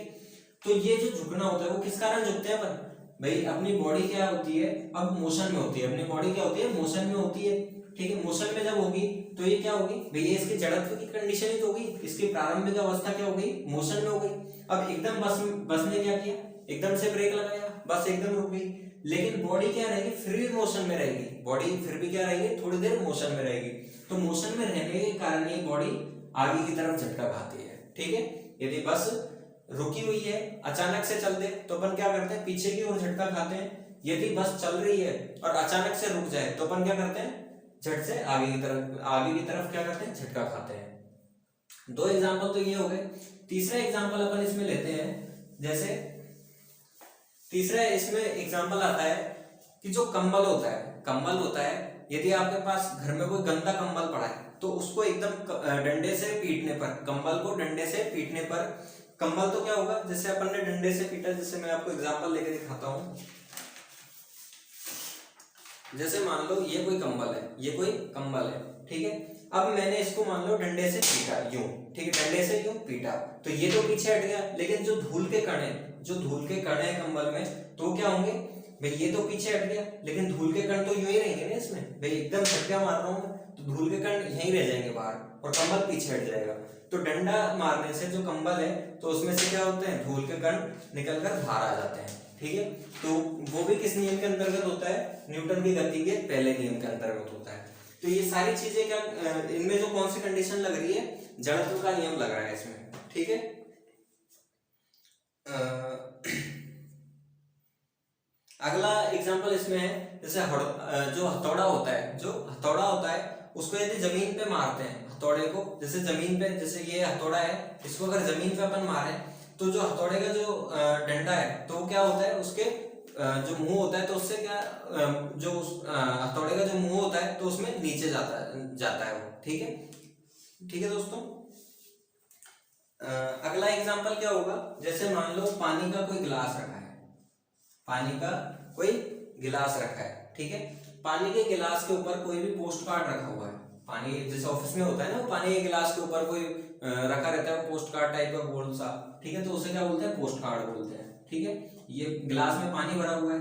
तो ये जो झुकना होता है वो किस कारण झुकते हैं अपन? भाई अपनी बॉडी क्या होती है, अब मोशन में होती है, अपनी बॉडी क्या होती है, मोशन में होती है, ठीक है। मोशन में जब होगी तो ये क्या होगी भाई, ये इसकी जड़त्व की कंडीशन ही तो होगी, इसकी प्रारंभिक अवस्था क्या हो गई, मोशन में हो गई। अब एकदम बस ने क्या किया, एकदम से ब्रेक लगाया, बस एकदम रुक गई, लेकिन बॉडी क्या रहेगी, फ्री मोशन में रहेगी, बॉडी फिर भी क्या रहेगी, थोड़ी देर मोशन में रहेगी। तो मोशन में रहने के कारण ये बॉडी आगे की तरफ झटका खाती है, ठीक है। यदि बस रुकी हुई है, अचानक से चल दे तो अपन क्या करते हैं, पीछे की ओर झटका खाते हैं। यदि बस चल रही है और अचानक से रुक जाए तो अपन क्या करते हैं, झट से आगे की तरफ क्या करते हैं, झटका खाते हैं। दो एग्जांपल तो ये हो गए। तीसरा एग्जांपल अपन इसमें लेते हैं, जैसे तीसरा इसमें एग्जांपल आता है कि जो कंबल होता है, यदि आपके पास घर में कोई गंदा कंबल पड़ा है तो उसको एकदम डंडे से पीटने पर, कंबल को डंडे से पीटने पर कंबल तो क्या होगा, जैसे अपन ने डंडे से पीटा, जैसे मैं आपको एग्जांपल लेके दिखाता हूं। जैसे मान लो ये कोई कंबल है, ठीक है। अब मैंने इसको मान लो डंडे से पीटा यूं, ठीक है, डंडे से यूं पीटा तो ये तो पीछे हट गया, लेकिन जो धूल के कण है कंबल में तो क्या होंगे भाई, ये तो पीछे हट गया, लेकिन धूल के कण तो यूं ही रहेंगे ना इसमें, भाई एकदम झटका मार रहा हूं तो धूल के कण यहीं रह जाएंगे बाहर और कंबल पीछे हट जाएगा। तो डंडा मारने से जो कंबल है तो उसमें से क्या होते हैं, धूल के कण निकलकर बाहर आ जाते हैं, ठीक है। तो वो भी किस नियम के अंतर्गत होता है, न्यूटन की गति के पहले नियम के अंतर्गत होता है। तो ये सारी चीजें क्या, इनमें जो कौन सी कंडीशन लग रही है, जड़त्व का नियम लग रहा है इसमें, ठीक है। अगला एग्जांपल इसमें है, जैसे जो हथौड़ा होता है उसको यदि जमीन पे मारते हैं, हथौड़े को जैसे जमीन पे, जैसे ये हथौड़ा है, इसको अगर जमीन पे अपन मारे तो जो हथौड़े का जो डंडा है तो क्या होता है, उसके जो मुंह होता है तो उससे क्या, जो हथौड़े का जो मुंह होता है तो उसमें नीचे जाता है वो, ठीक है दोस्तों। अगला एग्जांपल क्या होगा, जैसे मान लो पानी का कोई गिलास रखा है, ठीक है। पानी के गिलास के ऊपर कोई भी पोस्ट कार्ड रखा हुआ है, पानी जैसे ऑफिस में होता है ना, पानी के गिलास के ऊपर कोई रखा रहता है पोस्ट कार्ड टाइप का गोल सा, ठीक है, तो उसे क्या बोलते हैं, पोस्ट कार्ड बोलते हैं, ठीक है। ये गिलास में पानी भरा हुआ है,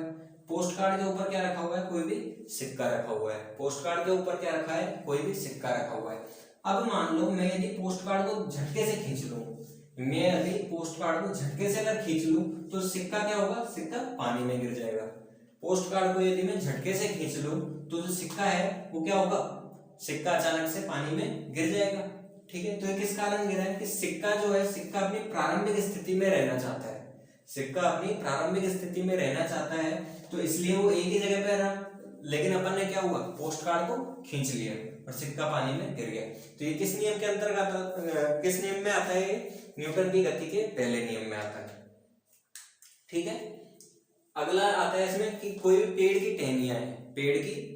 पोस्ट कार्ड के ऊपर क्या रखा हुआ है, कोई भी सिक्का रखा हुआ है, पोस्ट कार्ड के ऊपर क्या रखा है, कोई भी सिक्का रखा हुआ है। अब मान लो मैं यदि पोस्ट कार्ड को झटके से खींच लूं, अगर खींच लूं तो सिक्का क्या होगा, सिक्का पानी में गिर जाएगा। पोस्ट कार्ड को यदि मैं झटके से खींच लूं तो जो सिक्का है वो क्या होगा, सिक्का अचानक से पानी में गिर जाएगा, ठीक है। तो ये किस कारण गिरा है कि सिक्का जो है, सिक्का अपनी प्रारंभिक स्थिति में रहना चाहता है, तो इसलिए वो एक ही जगह पे रहा, लेकिन अपन ने क्या हुआ, पोस्ट कार्ड को खींच लिया और सिक्का पानी में गिर गया। तो ये किस नियम के अंतर्गत, किस नियम में आता है, न्यूटन की गति के पहले नियम में आता है, ठीक है। अगला आता है इसमें कि कोई भी पेड़ की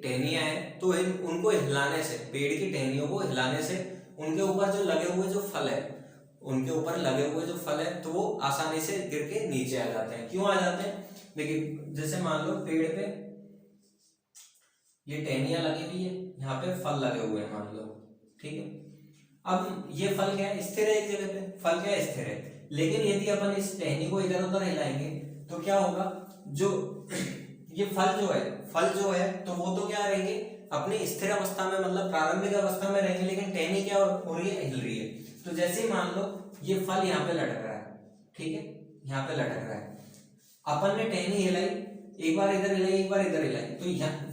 टहनियां हैं तो उनको हिलाने से, पेड़ की टहनियों को हिलाने से उनके ऊपर जो लगे हुए जो फल है तो वो आसानी से गिर के नीचे आ जाते हैं। क्यों आ जाते हैं, देखिए जैसे मान लो पेड़ पे ये टहनियां लगी हुई है, यहाँ पे फल लगे हुए हैं मान लो, ठीक है। अब ये फल क्या है, स्थिर है एक जगह पे, फल क्या है, स्थिर है, लेकिन यदि अपन इस टहनी को इधर उधर हिलाएंगे तो क्या होगा, जो ये फल जो है तो वो तो क्या रहेंगे, अपनी स्थिर अवस्था में, मतलब प्रारंभिक अवस्था में रहेंगे, लेकिन टहनी क्या हो रही है, हिल रही है। तो जैसे ही मान लो ये फल यहाँ पे लटक रहा है, ठीक है, यहाँ पे लटक रहा है, अपन ने टहनी हिलाई, एक बार इधर हिलाई, तो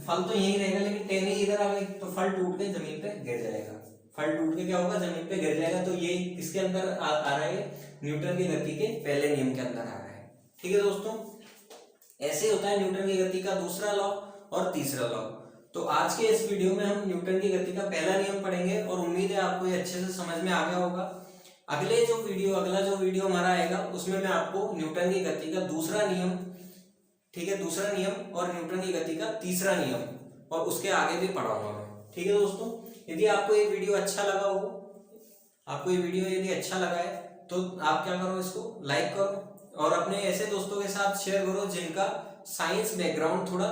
फल तो यहीं रहेगा, लेकिन टहनी इधर आ गई तो फल टूट के जमीन पे गिर जाएगा, क्या होगा, जमीन पे गिर जाएगा। तो ये किसके अंदर आ रहा है, न्यूटन की गति के पहले नियम के अंदर आ रहा है, ठीक है दोस्तों। ऐसे होता है न्यूटन की गति का दूसरा लॉ और तीसरा लॉ। तो आज के इस वीडियो में हम न्यूटन की गति का पहला नियम पढ़ेंगे और उम्मीद है आपको ये अच्छे से समझ में आ गया होगा। अगला जो वीडियो हमारा आएगा उसमें मैं आपको न्यूटन की गति का दूसरा नियम, ठीक है, दूसरा नियम और न्यूटन की गति का तीसरा नियम और उसके आगे भी पढ़ाऊंगा मैं, ठीक है दोस्तों। यदि आपको ये वीडियो अच्छा लगा हो, यदि अच्छा लगा है तो आप क्या करो, इसको लाइक करो और अपने ऐसे दोस्तों के साथ शेयर करो जिनका साइंस बैकग्राउंड थोड़ा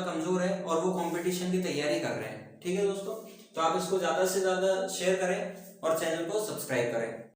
कमजोर है और वो कंपटीशन की तैयारी कर रहे हैं, ठीक है दोस्तों। तो आप इसको ज्यादा से ज्यादा शेयर करें और चैनल को सब्सक्राइब करें।